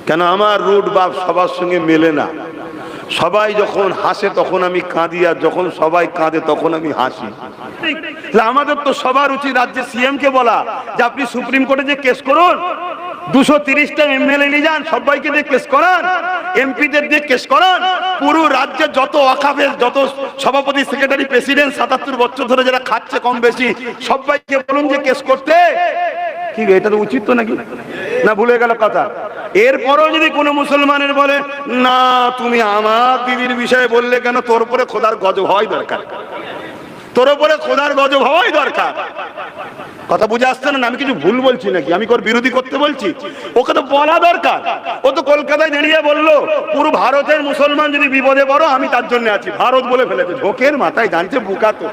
কেন আমার রুট বাপ সবার সঙ্গে মেলে না। সবাই যখন হাসে তখন আমি কাঁদি, আর যখন সবাই কাঁদে তখন আমি হাসি। আমাদের তো সবার উচিত রাজ্যের সিএম কে বলা যে আপনি সুপ্রিম কোর্টে যে কেস করুন, 230টা এমএলএ নিয়ে যান, সবাইকে দিয়ে কেস করান, এমপিদের দিয়ে কেস করান, পুরো রাজ্যের যত ওয়াকাফের যত সভাপতি সেক্রেটারি প্রেসিডেন্ট 77 বছর ধরে যারা খাচ্ছে কম বেশি সবাইকে বলুন যে কেস করতে। কি এটা তো উচিত তো নাকি? না ভুলে গেল কথা। এরপরও যদি কোনো মুসলমানের বলে না তুমি আমার দিদির বিষয়ে বললে কেন, তোর উপরে খোদার গজব হওয়াই দরকার, তোর উপরে খোদার গজব হওয়াই দরকার। কথা বুঝে আসছে না? আমি কিছু ভুল বলছি নাকি? আমি ওর বিরোধী করতে বলছি? ওকে তো বলা দরকার। ও তো কলকাতায় দাঁড়িয়ে বললো পুরো ভারতের মুসলমান যদি বিপদে পড়ো আমি তার জন্য আছি। ভারত বলে ফেলেছে, ঝোঁকের মাথায় জানছে বুকা। তো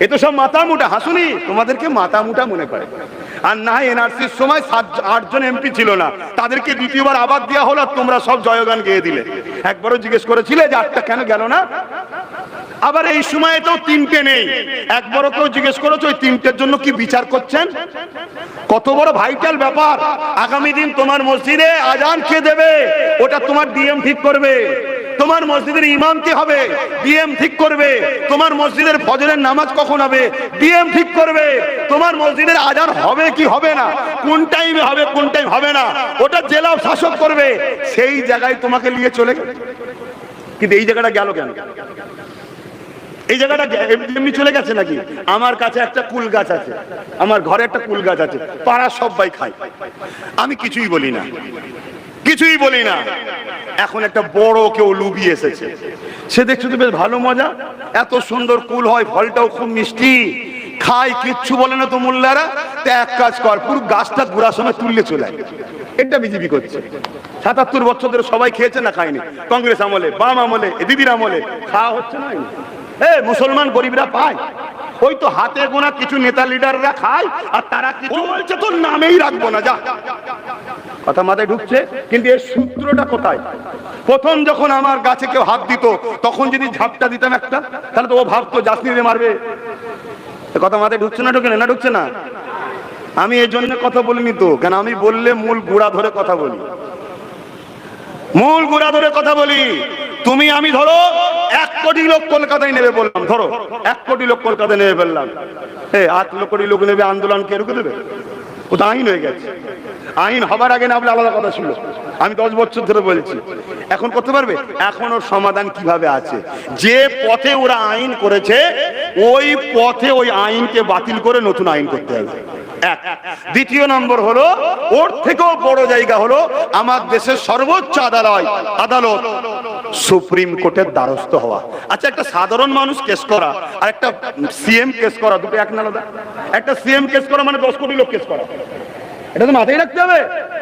এ তো সব মাথা মুটা। হাসুনি তোমাদেরকে মাথা মুটা মনে করে। আর না এনআরসির সময় 8 জন এমপি ছিল না, তাদেরকে দ্বিতীয়বার আবার দেওয়া হলো, তোমরা সব জয়গান গেয়ে দিলে। একবারও জিজ্ঞেস করেছিলে যে 8টা কেন গেল না? আবার এই সময়ে তো 3টে নেই, একবারও কেউ জিজ্ঞেস করেছো ওই 3টের জন্য কি বিচার করছেন? কত বড় ভাইটাল ব্যাপার। আগামী দিন তোমার মসজিদে আজান কে দেবে ওটা তোমার ডিএম ঠিক করবে, তোমার মসজিদের ইমাম কে হবে ডিএম ঠিক করবে, তোমার মসজিদের ফজরের নামাজ কখন হবে ডিএম ঠিক করবে, তোমার মসজিদের আজান হবে কি হবে না, কোন টাইমে হবে কোন টাইম হবে না ওটা জেলা শাসক করবে। সেই জায়গায় তোমাকে নিয়ে চলে গেল। কিন্তু এই জায়গাটা গেল কেন? এই জায়গাটা এমনি চলে গেছে নাকি? আমার কাছে একটা কুল গাছ আছে, আমার ঘরে একটা কুল গাছ আছে, পাড়ার সবাই খায়, আমি কিছুই বলি না, কিছুই বলি না। এখন একটা বড় কেউ লুবি এসেছে, সে দেখছো তো বেশ ভালো মজা, এত সুন্দর কুল হয়, ফলটাও খুব মিষ্টি, খাই, কিচ্ছু বলে না তো মোল্লারা। তো এক কাজ কর, পুরো গাছটা ঘোরার সময় তুললে চলে আয়। এটা বিজেপি করছে। 77 বছর ধরে সবাই খেয়েছে না খায়নি? কংগ্রেস আমলে, বাম আমলে, দিদির আমলে খাওয়া হচ্ছে না? মুসলমান গরিবরা পায়, ওই তো হাতে গোনা কিছু নেতা লিডাররা খায়, আর তারা কিছু বলছে তোর নামেই রাখবো না, যা। কথা মাথায় ঢুকছে? কিন্তু এর সূত্রটা কোথায়? প্রথম যখন আমার গাছে কেউ হাত দিত তখন যদি ঝাপটা দিতাম একটা, তাহলে তো ও ভাবতো জাসনিরে মারবে। কথা মাথায় ঢুকছে না? ঢুকে না? ঢুকছে না? আমি এই জন্য কথা বলিনি তো, কেন আমি বললে মূল গোড়া ধরে কথা বলি, মূল গোড়া ধরে কথা বলি। তুমি আমি ধরো 1 কোটি লোক কলকাতায় নেবে বললাম, ধরো 1 কোটি লোক কলকাতায় নেবে বললাম, 8 কোটি লোক নেবে, আন্দোলন কে রুখে দেবে? ও তো আইন হয়ে গেছে। আইন হবার আগে না বলে আলাদা কথা ছিল, আমি 10 বছর ধরে বলছি। এখন করতে পারবে? এখন ওর সমাধান কিভাবে আছে? যে পথে ওরা আইন করেছে ওই পথে ওই আইনকে বাতিল করে নতুন আইন করতে হবে। দ্বিতীয় নম্বর হলো, ওর থেকেও বড় জায়গা হলো আমার দেশের সর্বোচ্চ আদালত সুপ্রিম কোর্টের দ্বারস্থ হওয়া। আচ্ছা, একটা সাধারণ মানুষ কেস করা আর একটা সিএম কেস করা দুটো এক না আলাদা? একটা সিএম কেস করা মানে 10 কোটি লোক কেস করা, এটা তো মাথায় রাখতে হবে।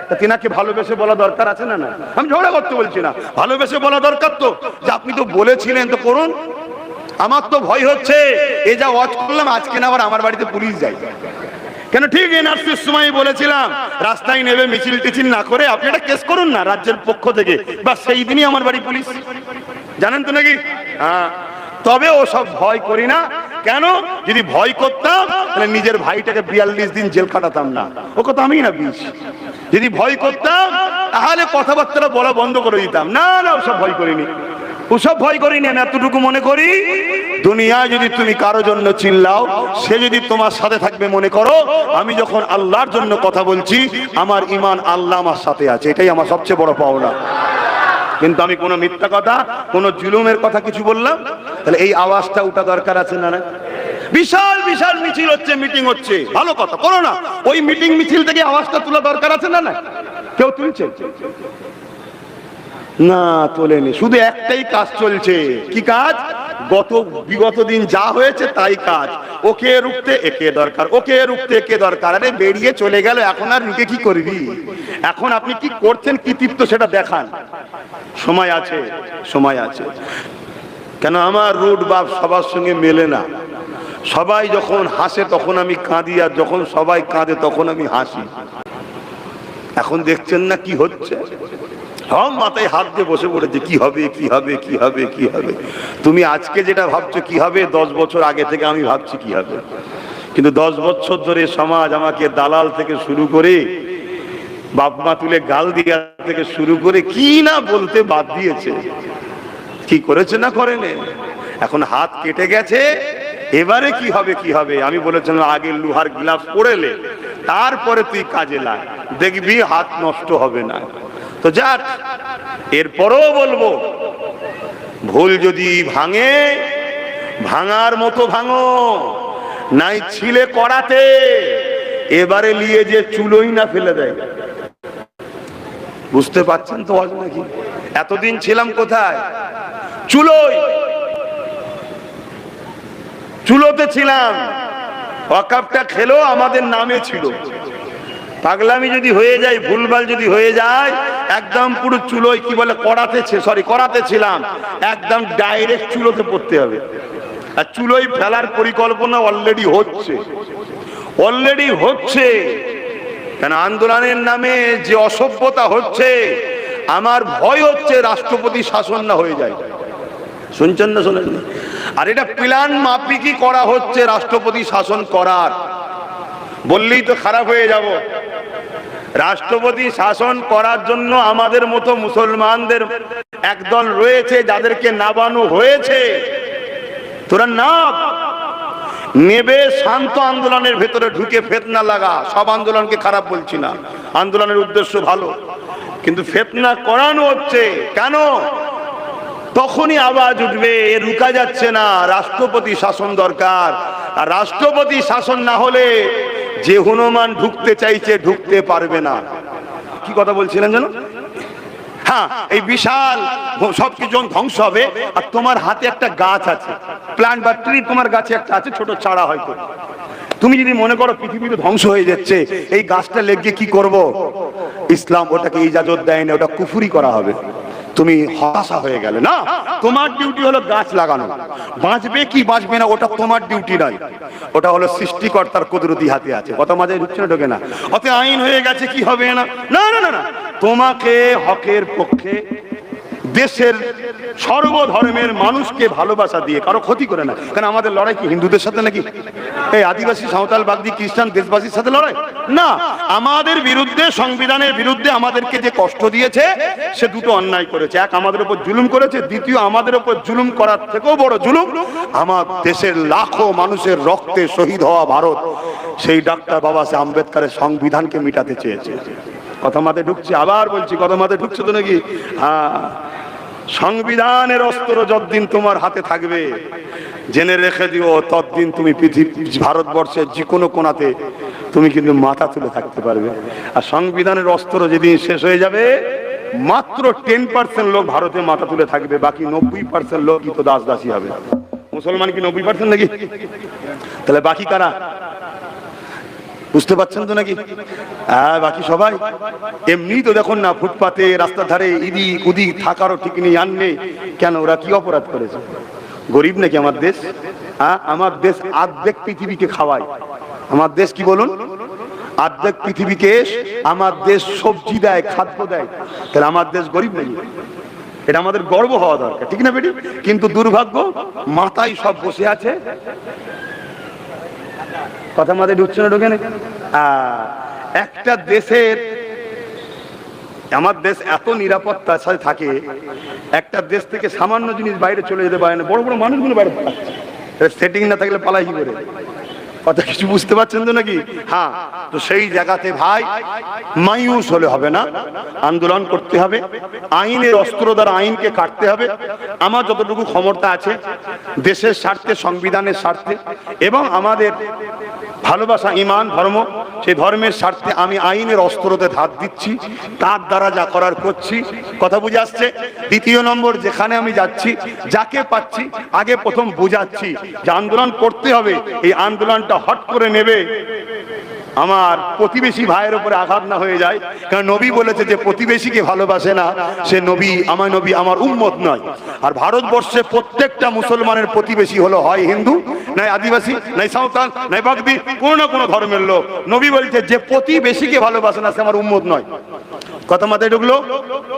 তা তিনাকে ভালোবেসে বলা দরকার আছে না? না, আমি ঝগড়া করতে বলছি না, ভালোবেসে বলা দরকার তো, যে আপনি তো বলেছিলেন তো করুন। আমার তো ভয় হচ্ছে এই যা ওয়াচ করলাম আজকে না আবার আমার বাড়িতে পুলিশ যায়। কেন? ঠিক এনআরসির সময় বলেছিলাম রাস্তায় নেবে মিছিল টিছিল না করে আপনি একটা কেস করুন না রাজ্যের পক্ষ থেকে, বা সেই দিনই আমার বাড়ি পুলিশ। জানেন তো নাকি? হ্যাঁ। তবে ও সব ভয় করি না। কেন? যদি ভয় করতাম তাহলে নিজের ভাইটাকে 42 দিন জেল খাটাতাম না, ও কথা আমি না 20। যদি ভয় করতাম তাহলে কথাবার্তা বলা বন্ধ করে দিতাম। না না, ওসব ভয় করিনি, ওসব ভয় করিনি। আমি এতটুকু মনে করি, দুনিয়ায় যদি তুমি কারো জন্য চিল্লাও সে যদি তোমার সাথে থাকবে মনে করো, আমি যখন আল্লাহর জন্য কথা বলছি আমার ঈমান আল্লাহ আমার সাথে আছে, এটাই আমার সবচেয়ে বড় পাওনা। কিন্তু আমি কোনো মিথ্যা কথা, কোনো জুলুমের কথা কিছু বললাম, তাহলে এই আওয়াজটা ওঠা দরকার আছে না? না, বিশাল বিশাল মিছিল হচ্ছে, মিটিং হচ্ছে, ভালো কথা, করো না। ওই মিটিং মিছিল থেকে আওয়াজটা তোলা দরকার আছে না? না, কেউ তুলছে না? তোলেনি। শুধু একটাই কাজ চলছে। কি কাজ? বিগত দিন যা হয়েছে তাই কাজ। ওকে রুখতে একে দরকার, ওকে রুখতে একে দরকার। আরে বেরিয়ে চলে গেল, এখন আর রুখে কি করবি? এখন আপনি কি করছেন কৃতিত্ব সেটা দেখান। সময় আছে, সময় আছে। কেন? আমার রুট বাপ সবার সঙ্গে মেলে না। সবাই যখন হাসে তখন আমি কাঁদি, আর যখন সবাই কাঁদে তখন আমি হাসি। এখন দেখছেন না কি হচ্ছে? সব মাথায় হাত দিয়ে বসে পড়েছে, কি হবে কি হবে কি হবে কি হবে। তুমি আজকে যেটা ভাবছো কি হবে, 10 বছর আগে থেকে আমি ভাবছি কি হবে। কিন্তু 10 বছর ধরে সমাজ আমাকে দালাল থেকে শুরু করে বাপ মা তুলে গাল দিয়া থেকে শুরু করে কি না বলতে বাদ দিয়েছে, কি করেছে না করেনি। এখন হাত কেটে গেছে, এবারে কি হবে কি হবে। আমি বলেছিলাম আগে লোহার গ্লাভস পরেলে তারপরে তুই কাজে লাগ, দেখবি হাত নষ্ট হবে না। তো যাক, এরপরও বলবো ভুল যদি ভাঙে ভাঙার মতো ভাঙো, নাই ছিলে করাতে এবারে নিয়ে যে চুলোই না ফেলে দেয়। বুঝতে পারছেন তো নাকি? এতদিন ছিলাম কোথায়? চুলোই, চুলোতে ছিলাম। ওয়াকাফটা খেলো আমাদের নামে ছিল। পাগলামি যদি হয়ে যায়, ভুলভাল যদি হয়ে যায়, একদম পুরো চুলোই কি বলে করাতে ছিলাম, একদম ডাইরেক্ট চুলোতে পড়তে হবে। আর চুলোই ফেলার পরিকল্পনা অলরেডি হচ্ছে। কেন আন্দোলনের নামে যে অসভ্যতা হচ্ছে, আমার ভয় হচ্ছে রাষ্ট্রপতি শাসন না হয়ে যায়। শুনছেন না শোনেন? আর এটা প্ল্যান মাফিকই করা হচ্ছে রাষ্ট্রপতি শাসন করার। বললেই তো খারাপ হয়ে যাব। রাষ্ট্রপতি শাসন করার জন্য আমাদের মতো মুসলমানদের একদল রয়েছে যাদেরকে নাবানো হয়েছে। তোরা না নেবে, শান্ত আন্দোলনের ভেতরে ঢুকে ফিতনা লাগা। সব আন্দোলনকে খারাপ বলছি না, আন্দোলনের উদ্দেশ্য ভালো, কিন্তু ফিতনা করানো হচ্ছে কেন? তখনই আওয়াজ উঠবে, রুকা যাচ্ছে না, রাষ্ট্রপতি শাসন দরকার। আর রাষ্ট্রপতি শাসন না হলে যে হনুমান ঢুকতে চাইছে ঢুকতে পারবে না। কি কথা বলছিলেন জানো? হ্যাঁ, এই বিশাল সবকিছু ধ্বংস হবে, আর তোমার হাতে একটা গাছ আছে, প্ল্যান্ট বা ট্রি তোমার গাছে একটা আছে, ছোট চারা হয়তো। তুমি যদি মনে করো পৃথিবীতে ধ্বংস হয়ে যাচ্ছে, এই গাছটা লেগে কি করব? ইসলাম ওটাকে ইজাজত দেয় না, ওটা কুফরি করা হবে। তুমি হতাশা হয়ে গেলে না, তোমার ডিউটি হলো গাছ লাগানো। বাঁচবে কি বাঁচবে না ওটা তোমার ডিউটি নয়, ওটা হলো সৃষ্টিকর্তার কুদরতি হাতে আছে। কথা মাঝে ঢুকছে না ঢোকে না? অত আইন হয়ে গেছে কি হবে না, না না না, তোমাকে হকের পক্ষে দেশের সর্বধর্মের মানুষকে ভালোবাসা দিয়ে কারো ক্ষতি করে না। কারণ আমাদের লড়াই কি হিন্দুদের সাথে নাকি এই আদিবাসী সাঁওতাল বাগদি খ্রিস্টান দেশবাসীর সাথে লড়াই না। আমাদের বিরুদ্ধে, সংবিধানের বিরুদ্ধে আমাদেরকে যে কষ্ট দিয়েছে সে দুটো অন্যায় করেছে। এক, আমাদের উপর জুলুম করেছে, দ্বিতীয়, আমাদের উপর জুলুম করার থেকেও বড় জুলুম আমার দেশের লাখো মানুষের রক্তে শহীদ হওয়া ভারত, সেই ডক্টর বাবা সাহেব আম্বেদকরের সংবিধানকে মিটাতে চেয়েছে। কথা মাথায় ঢুকছে? আবার বলছি, কথা মাথায় ঢুকছে তো নাকি? হ্যাঁ, সংবিধানের অস্ত্র যতদিন তোমার হাতে থাকবে, জেনে রেখে দিও, ততদিন তুমি ভারতবর্ষের যে কোনো কোণাতে তুমি কিন্তু মাথা তুলে থাকতে পারবে। আর সংবিধানের অস্ত্র যেদিন শেষ হয়ে যাবে, মাত্র 10% লোক ভারতে মাথা তুলে থাকবে, বাকি 90% লোক তো দাস দাসী হবে। মুসলমান কি 90% নাকি? তাহলে বাকি কারা? বুঝতে পারছেন তো নাকি? হ্যাঁ, বাকি সবাই এমনি তো দেখুন না, ফুটপাতে রাস্তার ধারে ইদিক উদিক থাকারও ঠিক নেই, আর নেই কেন? ওরা কি অপরাধ করেছে? গরিব নাকি আমার দেশ? হ্যাঁ, আমার দেশ অর্ধেক পৃথিবীকে খাওয়ায়। আমার দেশ কি বলুন? অর্ধেক পৃথিবীকে আমার দেশ সবজি দেয়, খাদ্য দেয়। তাহলে আমার দেশ গরিব নাকি? এটা আমাদের গর্ব হওয়া দরকার, ঠিক না বেটি? কিন্তু দুর্ভাগ্য, মাথায় সব বসে আছে। কথা মাথায় ঢুকছে না ঢোকে না? একটা দেশের, আমার দেশ এত নিরাপত্তার সাথে থাকে, একটা দেশ থেকে সামান্য জিনিস বাইরে চলে যেতে পারে না, বড় বড় মানুষগুলো বাইরে পালাচ্ছে। সেটিং না থাকলে পালাই কি করে? কথা কিছু বুঝতে পারছেন তো নাকি? হ্যাঁ, তো সেই জায়গাতে ভাই মায়ুস হলে হবে না, আন্দোলন করতে হবে, আইনের অস্ত্র দ্বারা আইনকে কাটতে হবে। আমার যতটুকু ক্ষমতা আছে দেশের স্বার্থে, সংবিধানের স্বার্থে এবং আমাদের ভালোবাসা, ইমান, ধর্ম, সেই ধর্মের স্বার্থে আমি আইনের অস্ত্রতে হাত দিচ্ছি, তার দ্বারা যা করার করছি। কথা বুঝে আসছে? দ্বিতীয় নম্বর, যেখানে আমি যাচ্ছি, যাকে পাচ্ছি, আগে প্রথম বুঝাচ্ছি যে আন্দোলন করতে হবে। এই আন্দোলনটা হট করে নেবে আমার প্রতিবেশী ভাইয়ের উপরে আঘাত না হয়ে যায়। কারণ নবী বলেছে যে প্রতিবেশীকে ভালোবাসে না সে নবী, আমার নবী আমার উম্মত নয়। আর ভারতবর্ষে প্রত্যেকটা মুসলমানের প্রতিবেশী হলো হয় হিন্দু, নাই আদিবাসী, নাই সাঁওতাল, নাই বাগদি, কোনো না কোনো ধর্মের লোক। নবী বলছে যে প্রতিবেশীকে ভালোবাসে না সে আমার উম্মত নয়। কথা মাথায় ঢুকলো?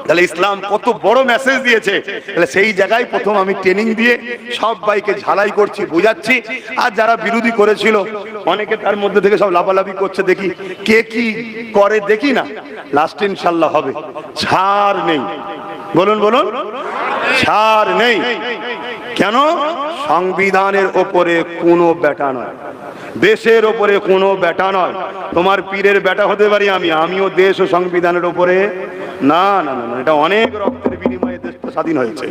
তাহলে ইসলাম কত বড় মেসেজ দিয়েছে। তাহলে সেই জায়গায় প্রথম আমি ট্রেনিং দিয়ে সব ভাইকে ঝালাই করছি, বোঝাচ্ছি। আর যারা বিরোধী করেছিল অনেকে তার মধ্যে থেকে সব লাফালাফি করছে, দেখি কে কি করে দেখি না, লাস্ট ইনশাল্লাহ হবে, ছাড় নেই। বলুন বলুন, ছাড় নেই। কেন? সংবিধানের ওপরে কোনো বেটা নয়, দেশের ওপরে কোনো বেটা নয়। তোমার পীরের বেটা হতে পারি আমিও দেশ ও সংবিধানের ওপরে না না না, এটা অনেক রক্তের বিনিময়ে দেশ স্বাধীন হয়েছে।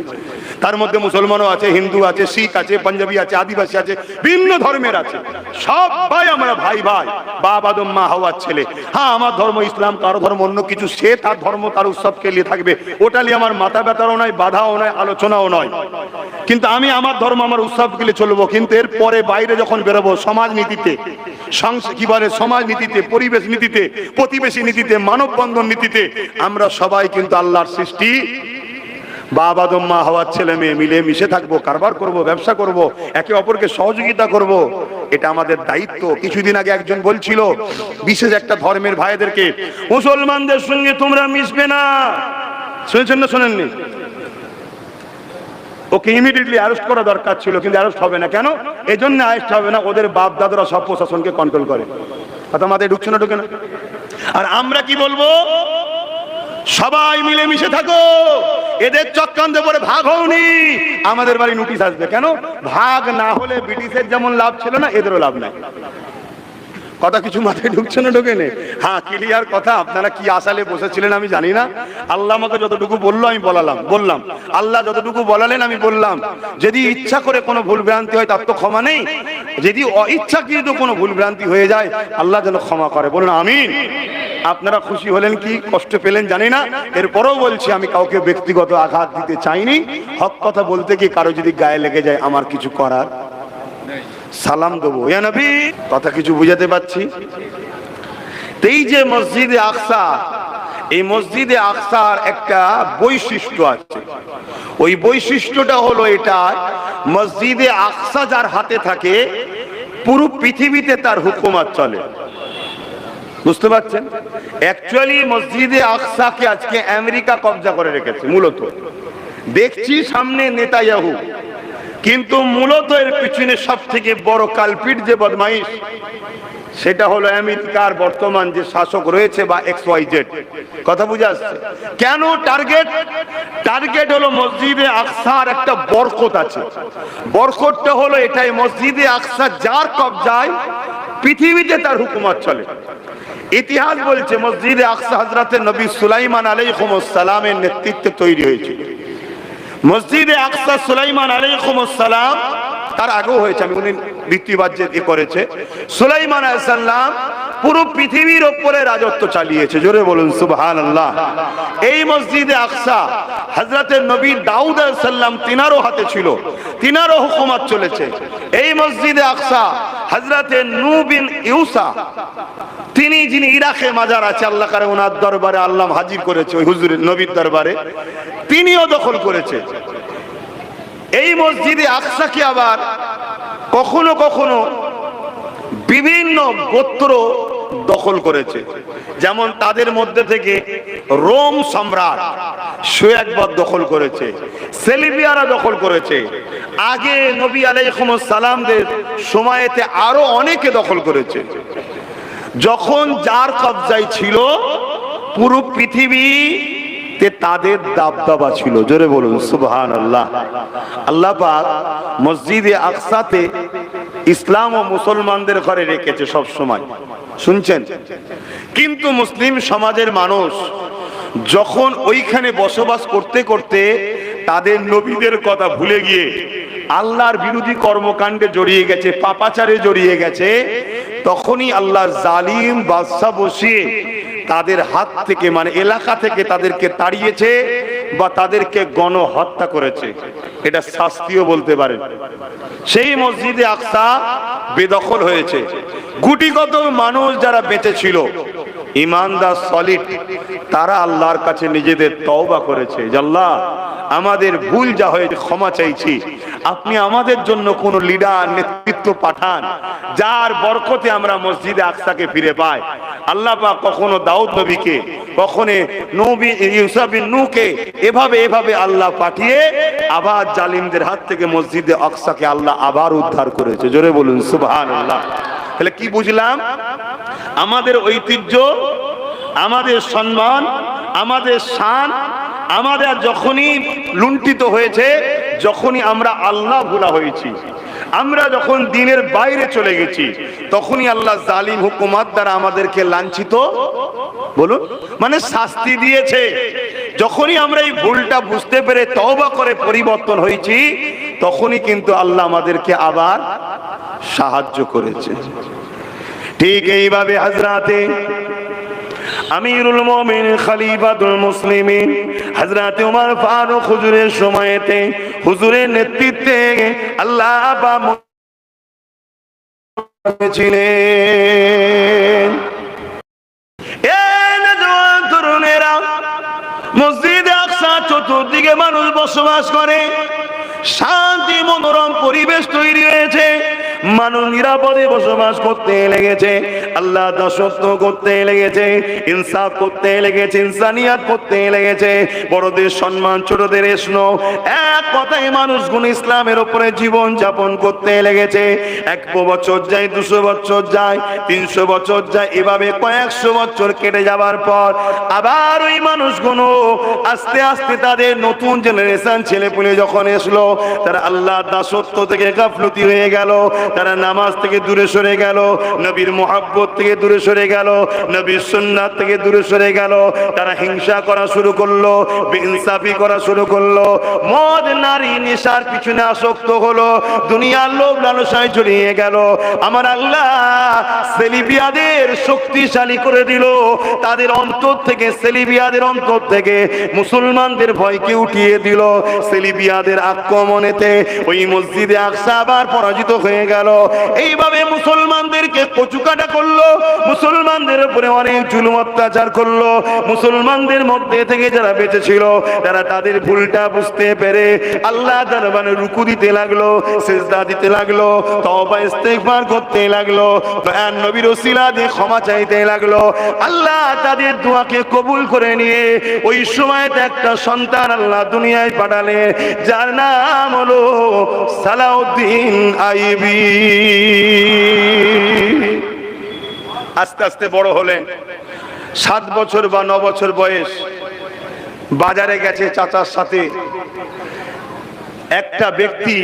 তার মধ্যে মুসলমানও আছে, হিন্দু আছে, শিখ আছে, পাঞ্জাবি আছে, আদিবাসী আছে, ভিন্ন ধর্মের আছে, সবাই আমরা ভাই ভাই, বাপ আদম মা হাওয়ার ছেলে। হ্যাঁ, আমার ধর্ম ইসলাম, কারো ধর্ম অন্য কিছু, সে তার ধর্ম তার উৎসবকে নিয়ে থাকবে, ওটা নিয়ে আমার মাথা ব্যথাও নয়, বাধাও নয়, আলোচনাও নয়। কিন্তু আমি আমার ধর্ম আমার উৎসবকে নিয়ে চলবো। কিন্তু এর পরে বাইরে যখন বেরোবো, সমাজ নীতিতে, কি বলে, সমাজ নীতিতে, পরিবেশ নীতিতে, প্রতিবেশী নীতিতে, মানব বন্ধন নীতিতে আমরা সবাই কিন্তু আল্লাহর সৃষ্টি, বাপ আদম মা হাওয়ার ছেলে মেয়ে, মিলে মিশে থাকবো, কারবার করব, ব্যবসা করব, একে অপরকে সহযোগিতা করব। এটা আমাদের দায়িত্ব। কিছুদিন আগে একজন বলছিল বিশেষ একটা ধর্মের ভাইদেরকে, মুসলমানদের সঙ্গে তোমরা মিশবে না। শুনেছেন না শোনেননি? ওকে ইমিডিয়েটলি অ্যারেস্ট করা দরকার ছিল, কিন্তু অ্যারেস্ট হবে না। কেন? এই জন্য অ্যারেস্ট হবে না, ওদের বাপ দাদারা সব প্রশাসনকে কন্ট্রোল করে। কথা মাথায় ঢুকছে না, ঢুকে না? আর আমরা কি বলবো? সবাই মিলে মিশে থাকো, এদের চক্রান্তে পরে ভাগ হওনি, আমাদের বাড়ি নোটিশ আসবে। কেন? ভাগ না হলে ব্রিটিশের যেমন লাভ ছিল না, এদেরও লাভ নাই। কথা কিছু মাথায় ঢুকছে না, ঢোকে নেই? হ্যাঁ, ক্লিয়ার কথা। আপনারা কি আসালে বসেছিলেন আমি জানি না। আল্লাহ আমাকে যতটুকু বললো আমি বললাম। আল্লাহ যতটুকু বলালেন আমি বললাম। যদি ইচ্ছা করে কোনো ভুল ভ্রান্তি হয় তার তো ক্ষমা নেই, যদি অইচ্ছাকৃত কোনো ভুল ভ্রান্তি হয়ে যায় আল্লাহ যেন ক্ষমা করে। বলুন আমিন। আপনারা খুশি হলেন কি কষ্ট পেলেন জানি না, এরপরও বলছি আমি কাউকে ব্যক্তিগত আঘাত দিতে চাইনি। হক কথা বলতে গিয়ে কারো যদি গায়ে লেগে যায় আমার কিছু করার, সালাম দেবো, ইয়া নবী। কথা কিছু বুঝাতে পারছি? এই যে মসজিদে আকসা, এই মসজিদে আকসার একটা বৈশিষ্ট্য আছে। ওই বৈশিষ্ট্যটা হলো এটা, মসজিদে আকসা যার হাতে থাকে পুরো পৃথিবীতে তার হুকুমত চলে। বুঝতে পারছেন? অ্যাকচুয়ালি মসজিদে আকসাকে আজকে আমেরিকা কবজা করে রেখেছে মূলত। দেখছি সামনে নেতানিয়াহু, কিন্তু মূলত এর পিছনে সব থেকে বড় কালপিট যে বদমাইশ, সেটা হলো আমেরিকার বর্তমান যে শাসক রয়েছে বা XYZ। কথা বুঝে আসছে? কেন টার্গেট হলো মসজিদে আকসার একটা বরকত আছে। বরকতটা হলো এটাই, মসজিদে আকসা যার কবজায় পৃথিবীতে তার হুকুমত চলে। ইতিহাস বলছে মসজিদে আকসা হযরতে নবী সুলাইমান আলাইহিস সালামের নেতৃত্বে তৈরি হয়েছিল। মসজিদে আকসা সুলাইমান আলাইহিস সালাম, তার আগেও হয়েছে, আমি উনি ভিত্তিবাদ যে করেছে, সুলাইমান আলাইহিস সালাম পুরো পৃথিবীর উপরে রাজত্ব চালিয়েছে। জোরে বলুন সুবহানাল্লাহ। এই মসজিদে আকসা হযরতে নবী দাউদ আলাইহিস সালাম তিনারও হাতে ছিল, তিনারও হুকুমত চলেছে। এই মসজিদে আকসা হযরতে নূহ বিন ইউসা, তিনি যিনি ইরাকে মাজার আছে, আল্লাহ করে ওনার দরবারে আল্লাহ হাজির করেছে, ওই হুজুরের নবীর দরবারে, তিনিও দখল করেছে। এই মসজিদে আকসাকে আবার কখনো কখনো বিভিন্ন গোত্র দখল করেছে। যেমন তাদের মধ্যে থেকে রোম সম্রাট সে একবার দখল করেছে, সেলিবিয়ারা দখল করেছে, আগে নবী আলাইহিস সালামদের সময়তে আরো অনেকে দখল করেছে। যখন যার কবজায় ছিল পুরো পৃথিবীতে তাদের দাবদাবা ছিল। জোরে বলুন সুবহানাল্লাহ। আল্লাহ পাক মসজিদে আকসাতে ইসলাম ও মুসলমানদের ঘরে রেখেছে সব সময়, শুনছেন? কিন্তু মুসলিম সমাজের মানুষ যখন ওইখানে বসবাস করতে করতে তাদের নবীদের কথা ভুলে গিয়ে আল্লাহর বিরোধী কর্মকাণ্ডে জড়িয়ে গেছে, পাপাচারে জড়িয়ে গেছে, তখনই আল্লাহর জালিম বাদশা বসিয়ে তাদের হাত থেকে, মানে এলাকা থেকে তাদেরকে তাড়িয়েছে বা তাদেরকে গণহত্যা করেছে। এটা শাস্তিও বলতে পারেন। সেই মসজিদে আকসা বেদখল হয়েছে। গুটিগত মানুষ যারা বেঁচে ছিল, ইমানদার সলিড, তারা আল্লাহর কাছে নিজেদের তওবা করেছে যে আল্লাহ আমাদের ভুল যা হয়েছে ক্ষমা চাইছি, আপনি আমাদের জন্য কোন লিডার নেতৃত্ব পাঠান, যার বরকতে আমরা মসজিদে আকসাকে ফিরে পাই। আল্লাহ পাক কখনো দাউদ নবীকে, কখনো নবী ইউসুফ বিন নূহকে এভাবে আল্লাহ পাঠিয়ে আবার জালিমদের হাত থেকে মসজিদে আকসাকে আল্লাহ আবার উদ্ধার করেছে। জোরে বলুন সুবহানাল্লাহ। তাহলে কি বুঝলাম? আমাদের ঐতিহ্য, আমাদের সম্মান, আমাদের শান, আমাদের যখনই লুণ্ঠিত হয়েছে, যখনই আমরা আল্লাহ ভুলা হয়েছি, আমরা যখন দিনের বাইরে চলে গেছি, তখনই আল্লাহ জালিম হুকুমাত দ্বারা আমাদেরকে লাঞ্ছিত, বলুন মানে শাস্তি দিয়েছে। যখনই আমরা এই ভুলটা বুঝতে পেরে তওবা করে পরিবর্তন হয়েছি, তখনই কিন্তু আল্লাহ আমাদেরকে আবার সাহায্য করেছে। ঠিক এইভাবে হযরতে আমিরুল মুমিনিন খলিফাতুল মুসলিমিন হযরত ওমর ফারুক হুজুরের সময়তে, হুজুরের নেতৃত্বে আল্লাহ পাক ছিলেন। এই নওজোয়ান তরুণেরা, মসজিদে আকসা চতুর্দিকে মানুষ বসবাস করে, শান্তি মনোরম পরিবেশ তৈরি হয়েছে, মানুষ নিরাপদে বসবাস করতে লেগেছে, আল্লাহ দাসত্ব করতে লেগেছে, ইনসাফ করতে লেগেছে, ইনসানিয়াত করতে লেগেছে, বড়দের সম্মান, ছোটদের স্নেহ, এক কথায় মানুষগুলো ইসলামের উপরে জীবন যাপন করতে লেগেছে। 100 বছর যায়, 200 বছর যায়, 300 বছর যায়, এভাবে কয়েকশো বছর কেটে যাবার পর আবার ওই মানুষগুলো আস্তে আস্তে তাদের নতুন জেনারেশন ছেলেপুলে যখন এসলো, তারা আল্লাহ দাসত্ব থেকে গাফলতি হয়ে গেল, তারা নামাজ থেকে দূরে সরে গেল, নবীর মুহাব্বত থেকে দূরে সরে গেল, নবীর সুন্নাত থেকে দূরে সরে গেল, তারা হিংসা করা শুরু করলো, বেইনসাফি করা শুরু করলো, মদ নারী নেশার পিছনে আসক্ত হলো, দুনিয়ার লোভ লালসায় জড়িয়ে গেল। আমার আল্লাহ সেলিবিয়াদের শক্তিশালী করে দিল, তাদের অন্তর থেকে, সেলিবিয়াদের অন্তর থেকে মুসলমানদের ভয়কে উঠিয়ে দিল। সেলিবিয়াদের আক্রমণেতে ওই মসজিদে আকসা আবার পরাজিত হয়ে গেল। এইভাবে মুসলমানদেরকে কচুকাটা করলো, মুসলমানদের উপরে অনেক জুলুম অত্যাচার করলো। মুসলমানদের মধ্যে থেকে যারা বেঁচে ছিল, তারা তাদের ভুলটা বুঝতে পেরে আল্লাহ দরবারে রুকু দিতে লাগলো, সিজদা দিতে লাগলো, তওবা ইস্তেগফার করতে লাগলো, দয়ার নবীর ওসিলা দিয়ে ক্ষমা চাইতে লাগলো। আল্লাহ তাদের দোয়াকে কবুল করে নিয়ে ওই সময়তে একটা সন্তান আল্লাহ দুনিয়ায় পাঠালে, যার নাম হলো সালাউদ্দিন আইয়ুবী। আস্তে আস্তে বড় হলেন, 7 বছর বা 9 বছর বয়স, বাজারে গেছে চাচার সাথে। একটা ব্যক্তি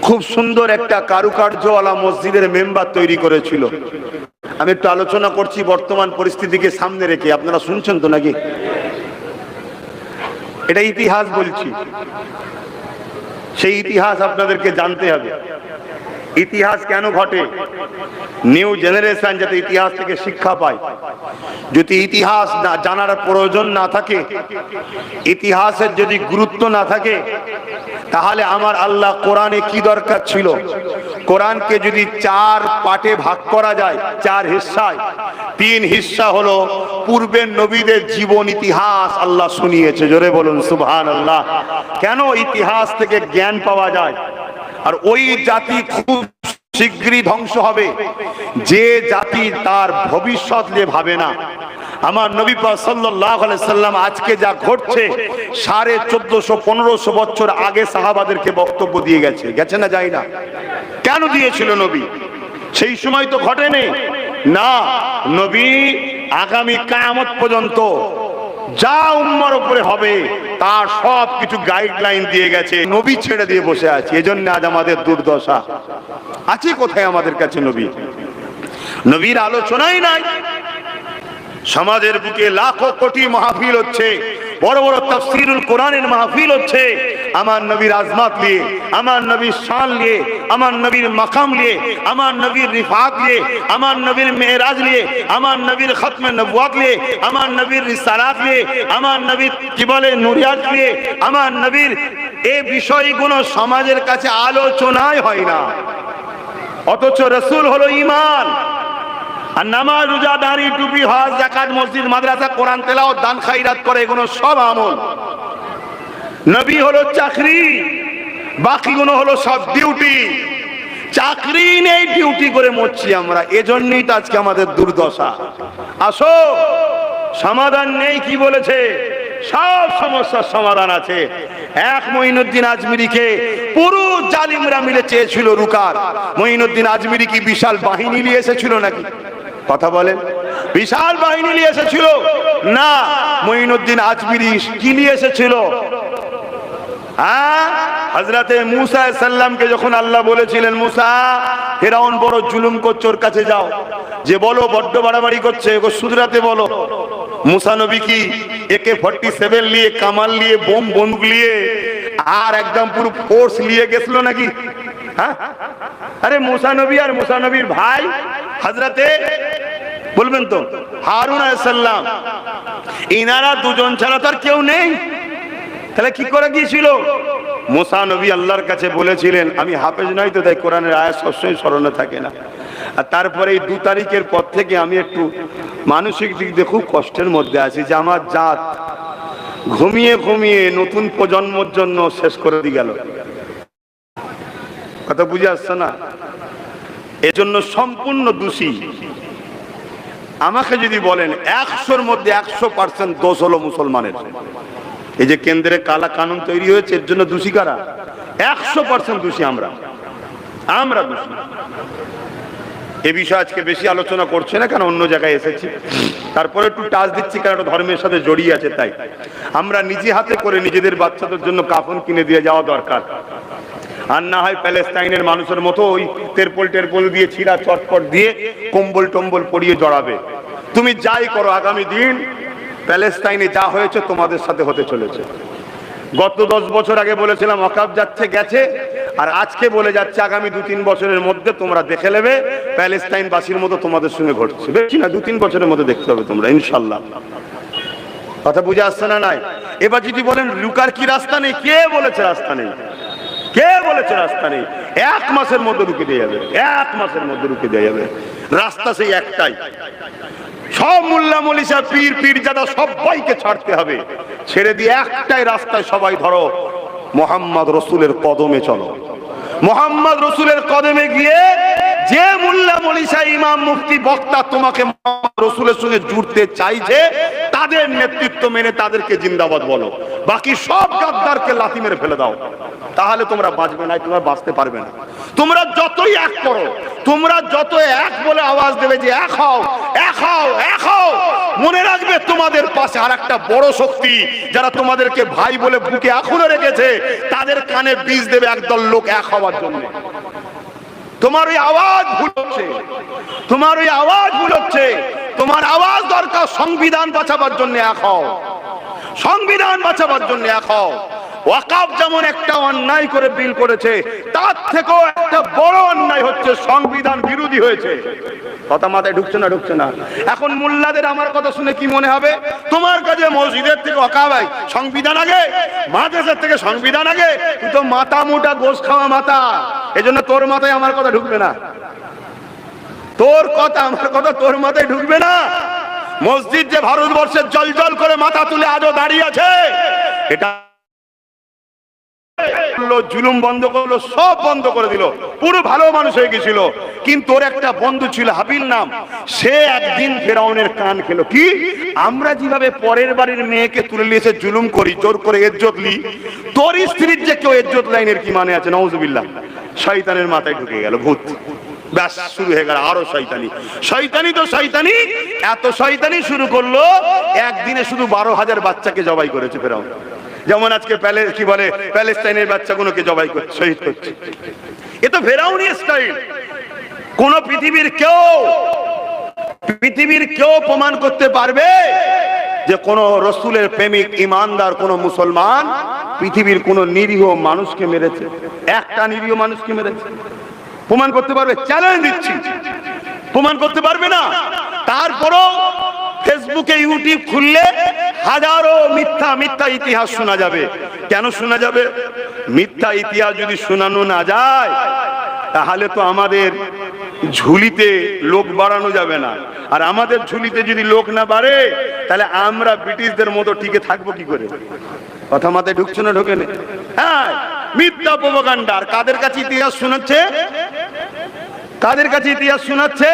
খুব সুন্দর একটা কারুকার্যওয়ালা মসজিদের মেম্বার তৈরি করেছিল। আমি একটু আলোচনা করছি বর্তমান পরিস্থিতিকে সামনে রেখে, আপনারা শুনছেন তো নাকি? এটা ইতিহাস বলছি, সেই ইতিহাস আপনাদেরকে জানতে হবে। ইতিহাস কেন ঘটে? নিউ জেনারেশন যাতে ইতিহাস থেকে শিক্ষা পায়। যদি ইতিহাস না জানার প্রয়োজন না থাকে, ইতিহাসের যদি গুরুত্ব না থাকে, তাহলে আমার আল্লাহ কোরআনে কি দরকার ছিল? কোরআনকে যদি 4 পার্টে ভাগ করা যায়, 4 হিস্সায়, 3 হিস্সা হলো পূর্বের নবীদের জীবন ইতিহাস আল্লাহ শুনিয়েছে। জোরে বলুন সুবহানাল্লাহ। কেন? ইতিহাস থেকে জ্ঞান পাওয়া যায়। আর ওই জাতি খুব শীঘ্রই ধ্বংস হবে যে জাতি তার ভবিষ্যৎ নিয়ে ভাবে না। আমার নবী পাক সাল্লাল্লাহু আলাইহি সাল্লাম আজকে যা ঘটছে 1450-1500 বছর আগে সাহাবাদেরকে বক্তব্য দিয়ে গেছে না, যায় না? কেন দিয়েছিল নবী? সেই সময় তো ঘটেনি না। নবী আগামী কিয়ামত পর্যন্ত যা উম্মার উপরে হবে তার সব কিছু গাইডলাইন দিয়ে গেছে, নবী ছেড়ে দিয়ে বসে আছে। এজন্য আজ আমাদের দুর্দশা। আছে কোথায় আমাদের কাছে নবী? নবীর আলোচনাই নাই। সমাজের বুকে লাখো কোটি মাহফিল হচ্ছে, বড় বড় তাফসীরুল কোরআনের মাহফিল হচ্ছে, আমার নবীর আজমাত নিয়ে, আমার নবীর শান নিয়ে, আমার নবীর মাকাম নিয়ে, আমার নবীর রিফাত নিয়ে, আমার নবীর মেরাজ নিয়ে, আমার নবীর খতমে নবুয়ত নিয়ে, আমার নবীর রিসালাত নিয়ে, আমার নবীর কি বলে নুরিয়াত নিয়ে, আমার নবীর এই বিষয়গুলো সমাজের কাছে আলোচনাই হয় না। অথচ রাসূল হলো ঈমান। আর নামাজ, রোজা, দাড়ি, টুপি, হজ, যাকাত, মসজিদ, মাদ্রাসা, কোরআন তেলাওয়াত, দান খায়রাত করে, এগুলো সব আমল। নবী হলো চাকরি, বাকিগুলো হলো সব ডিউটি। চাকরি নেই, ডিউটি করে মরছি আমরা, এজন্যই তো আজকে আমাদের দুর্দশা। আসো, সমাধান নেই কি বলেছে? সব সমস্যার সমাধান আছে। এক মঈনুদ্দিন আজমিরিকে পুরো জালিমরা মিলে চেয়েছিল রুকার। মঈনুদ্দিন আজমিরি কি বিশাল বাহিনী নিয়ে এসেছিল নাকি? কথা বলেন, বিশাল বাহিনী নিয়ে এসেছিল না। মঈনুদ্দিন আজমিরি কি নিয়ে এসেছিল? হযরতে মুসা আলাইহিস সালামকে যখন আল্লাহ বলেছিলেন, মুসা ফিরআউন বড় জুলুম করছে, ওর কাছে যাও, যে বলো বড্ড বাড়াবাড়ি করছে, ওকে শুধরাতে বলো। মুসা নবী কি AK-47 নিয়ে, কামাল নিয়ে, বোম বন্দুক নিয়ে আর একদম পুরো ফোর্স নিয়ে গেছিল নাকি? হ্যাঁ, আরে মুসা নবী আর মুসা নবীর ভাই হযরতে বলবেন তো হারুন আলাইহিস সালাম, ইনারা দুজন ছাড়া তার কেউ নেই। তাহলে কি করে গিয়েছিল? মুসা নবী আল্লাহর কাছে বলেছিলেন, আমি হাফেজ নই তো, তাই কোরআনের আয়াত সবসময় স্মরণে থাকে না। আর তারপরে এই 2 তারিখের পর থেকে আমি একটু মানসিক দিক দিয়ে খুব কষ্টের মধ্যে আছি, যে আমার জাত ঘুমিয়ে ঘুমিয়ে নতুন প্রজন্মের জন্য শেষ করে দিয়ে গেল। কথা বুঝে আসছে না? এজন্য সম্পূর্ণ দোষী। আমাকে যদি বলেন 100-র মধ্যে 100% দোষ হলো মুসলমানের। এই যে কেন্দ্রে কালা কানুন তৈরি হয়েছে, এর জন্য দোষী কারা? 100% দোষী আমরা দোষী। এ বিষয়ে আজকে বেশি আলোচনা করছে না, কেন অন্য জায়গায় এসেছি। তারপরে একটু টাচ দিচ্ছি, কারণ ধর্মের সাথে জড়িয়ে আছে। তাই আমরা নিজে হাতে করে নিজেদের বাচ্চাদের জন্য কাফন কিনে দিয়ে যাওয়া দরকার। আর না হয় প্যালেস্টাইনের মানুষের মতো ওই তেরপল দিয়ে, ছিঁড়া চটপট দিয়ে, কম্বল টম্বল পরিয়ে জড়াবে। তুমি যাই করো, আগামী দিন প্যালেস্টাইনে যা হয়েছে তোমাদের সাথে হতে চলেছে। গত 10 বছর আগে বলেছিলাম ওয়াকাফ যাচ্ছে, গেছে। আর আজকে বলে যাচ্ছে আগামী 2-3 বছরের মধ্যে তোমরা দেখে নেবে প্যালেস্টাইনবাসীর মতো তোমাদের সঙ্গে ঘটছে। বেশি না, 2-3 বছরের মধ্যে দেখতে হবে তোমরা, ইনশাল্লাহ। কথা বুঝে আসছে না? নাই। এবার যদি বলেন লুকার কি রাস্তা নেই, কে বলেছে রাস্তা নেই? কে বলেছে রাস্তা নেই? 1 মাসের মধ্যে রুখে দিয়ে যাবে, 1 মাসের মধ্যে রুখে দিয়ে যাবে। রাস্তা সেই একটাই, সব মোল্লা মলিসা পীর পীরজাদা সবাইকে ছাড়তে হবে, ছেড়ে দিয়ে একটাই রাস্তায় সবাই ধরো, মুহাম্মদ রাসূলের কদমে চলো। মুহাম্মদ রাসূলের কদমে গিয়ে যে মোল্লা মলিসা ইমাম মুফতি বক্তা তোমাকে মুহাম্মদ রাসূলের সঙ্গে জুড়তে চাইছে, তাদের নেতৃত্ব মেনে তাদেরকে জিন্দাবাদ বলো। বাকি সব গাদ্দারকে লাথি মেরে ফেলে দাও, তাহলে তোমরা বাঁচবে না, তোমরা বাঁচতে পারবে না। তোমরা যতই এক করো, তোমরা যত এক বলে আওয়াজ দেবে যে এক হও, এক হও, এক হও, মনে রাখবে তোমাদের পাশে আর একটা বড় শক্তি, যারা তোমাদেরকে ভাই বলে বুকে এখনো রেখেছে, তাদের কানে বীজ দেবে একদল লোক এক হওয়ার জন্য। তোমার ওই আওয়াজ ভুল হচ্ছে, তোমার ওই আওয়াজ ভুল হচ্ছে। তোমার আওয়াজ দরকার সংবিধান বাঁচাবার জন্য এক হও, সংবিধান বাঁচাবার জন্য এক হও। ওয়াকাফ যেমন একটা অন্যায় করে বিল করেছে, তার থেকেও একটা বড় অন্যায় হচ্ছে সংবিধান বিরোধী হয়েছে। কথা মাথায় ঢুকছে না? ঢুকছে না। এখন মোল্লাদের আমার কথা শুনে কি মনে হবে? তোমার কাছে মসজিদের থেকে ওয়াকাফ সংবিধান আগে, মাদ্রাসার থেকে সংবিধান আগে। তুই তো মাথা মোটা গোশ খাওয়া মাথা, এজন্য তোর মাথায় আমার কথা ঢুকবে না। তোর কথা আমার কথা তোর মাথায় ঢুকবে না। মসজিদ যে ভারতবর্ষের জল করে মাথা তুলে আজও দাঁড়িয়ে আছে, এটা জুলুম বন্ধ করলো, সব বন্ধ করে দিল, পুরো ভালো মানুষ হয়ে গেছিল। কিন্তু ওর একটা বন্ধু ছিল হাবিল নাম, সে একদিন ফেরাউনের কান খেলো। কি আমরা যেভাবে পরের বাড়ির মেয়েকে তুলে নিয়েছে জুলুম করি, জোর করে ইজ্জত লি, তোর স্ত্রীর যে কেউ ইজ্জত লাইনের কি মানে আছে? নাউজুবিল্লাহ। শয়তানের মাথায় ঢুকে গেল ভূত, ব্যাস শুরু হয়ে গেল আরো শয়তানি। শয়তানি তো শয়তানি, এত শয়তানি শুরু করলো, একদিনে শুধু 12,000 বাচ্চাকে জবাই করেছে ফেরাউন। যেমন আজকে কি বলে প্যালেস্টাইনের বাচ্চাগুলোকে জবাই করছে, শহীদ করছে। এ তো ফেরাউনি স্টাইল। কোন পৃথিবীর কেউ প্রমাণ করতে পারবে যে কোন রসুলের প্রেমিক ইমানদার কোন মুসলমান পৃথিবীর কোন নিরীহ মানুষকে মেরেছে? একটা নিরীহ মানুষকে মেরেছে? প্রমাণ করতে পারবে? চ্যালেঞ্জ দিচ্ছি, প্রমাণ করতে পারবে না। তারপরও ফেসবুকে ইউটিউব খুললে হাজারো মিথ্যা ইতিহাস শোনা যাবে। কেন শোনা যাবে? মিথ্যা ইতিহাস যদি শোনানো না যায়, তাহলে তো আমাদের ঝুলিতে লোক বাড়ানো যাবে না। আর আমাদের ঝুলিতে যদি লোক না বাড়ে, তাহলে আমরা ব্রিটিশদের মতো টিকে থাকবো কি করে? কথা মাথায় ঢুকছে না? ঢোকে না? হ্যাঁ, মিথ্যা প্রোপাগান্ডা। আর কাদের কাছে ইতিহাস শোনাচ্ছে? কাদের কাছে ইতিহাস শোনাচ্ছে?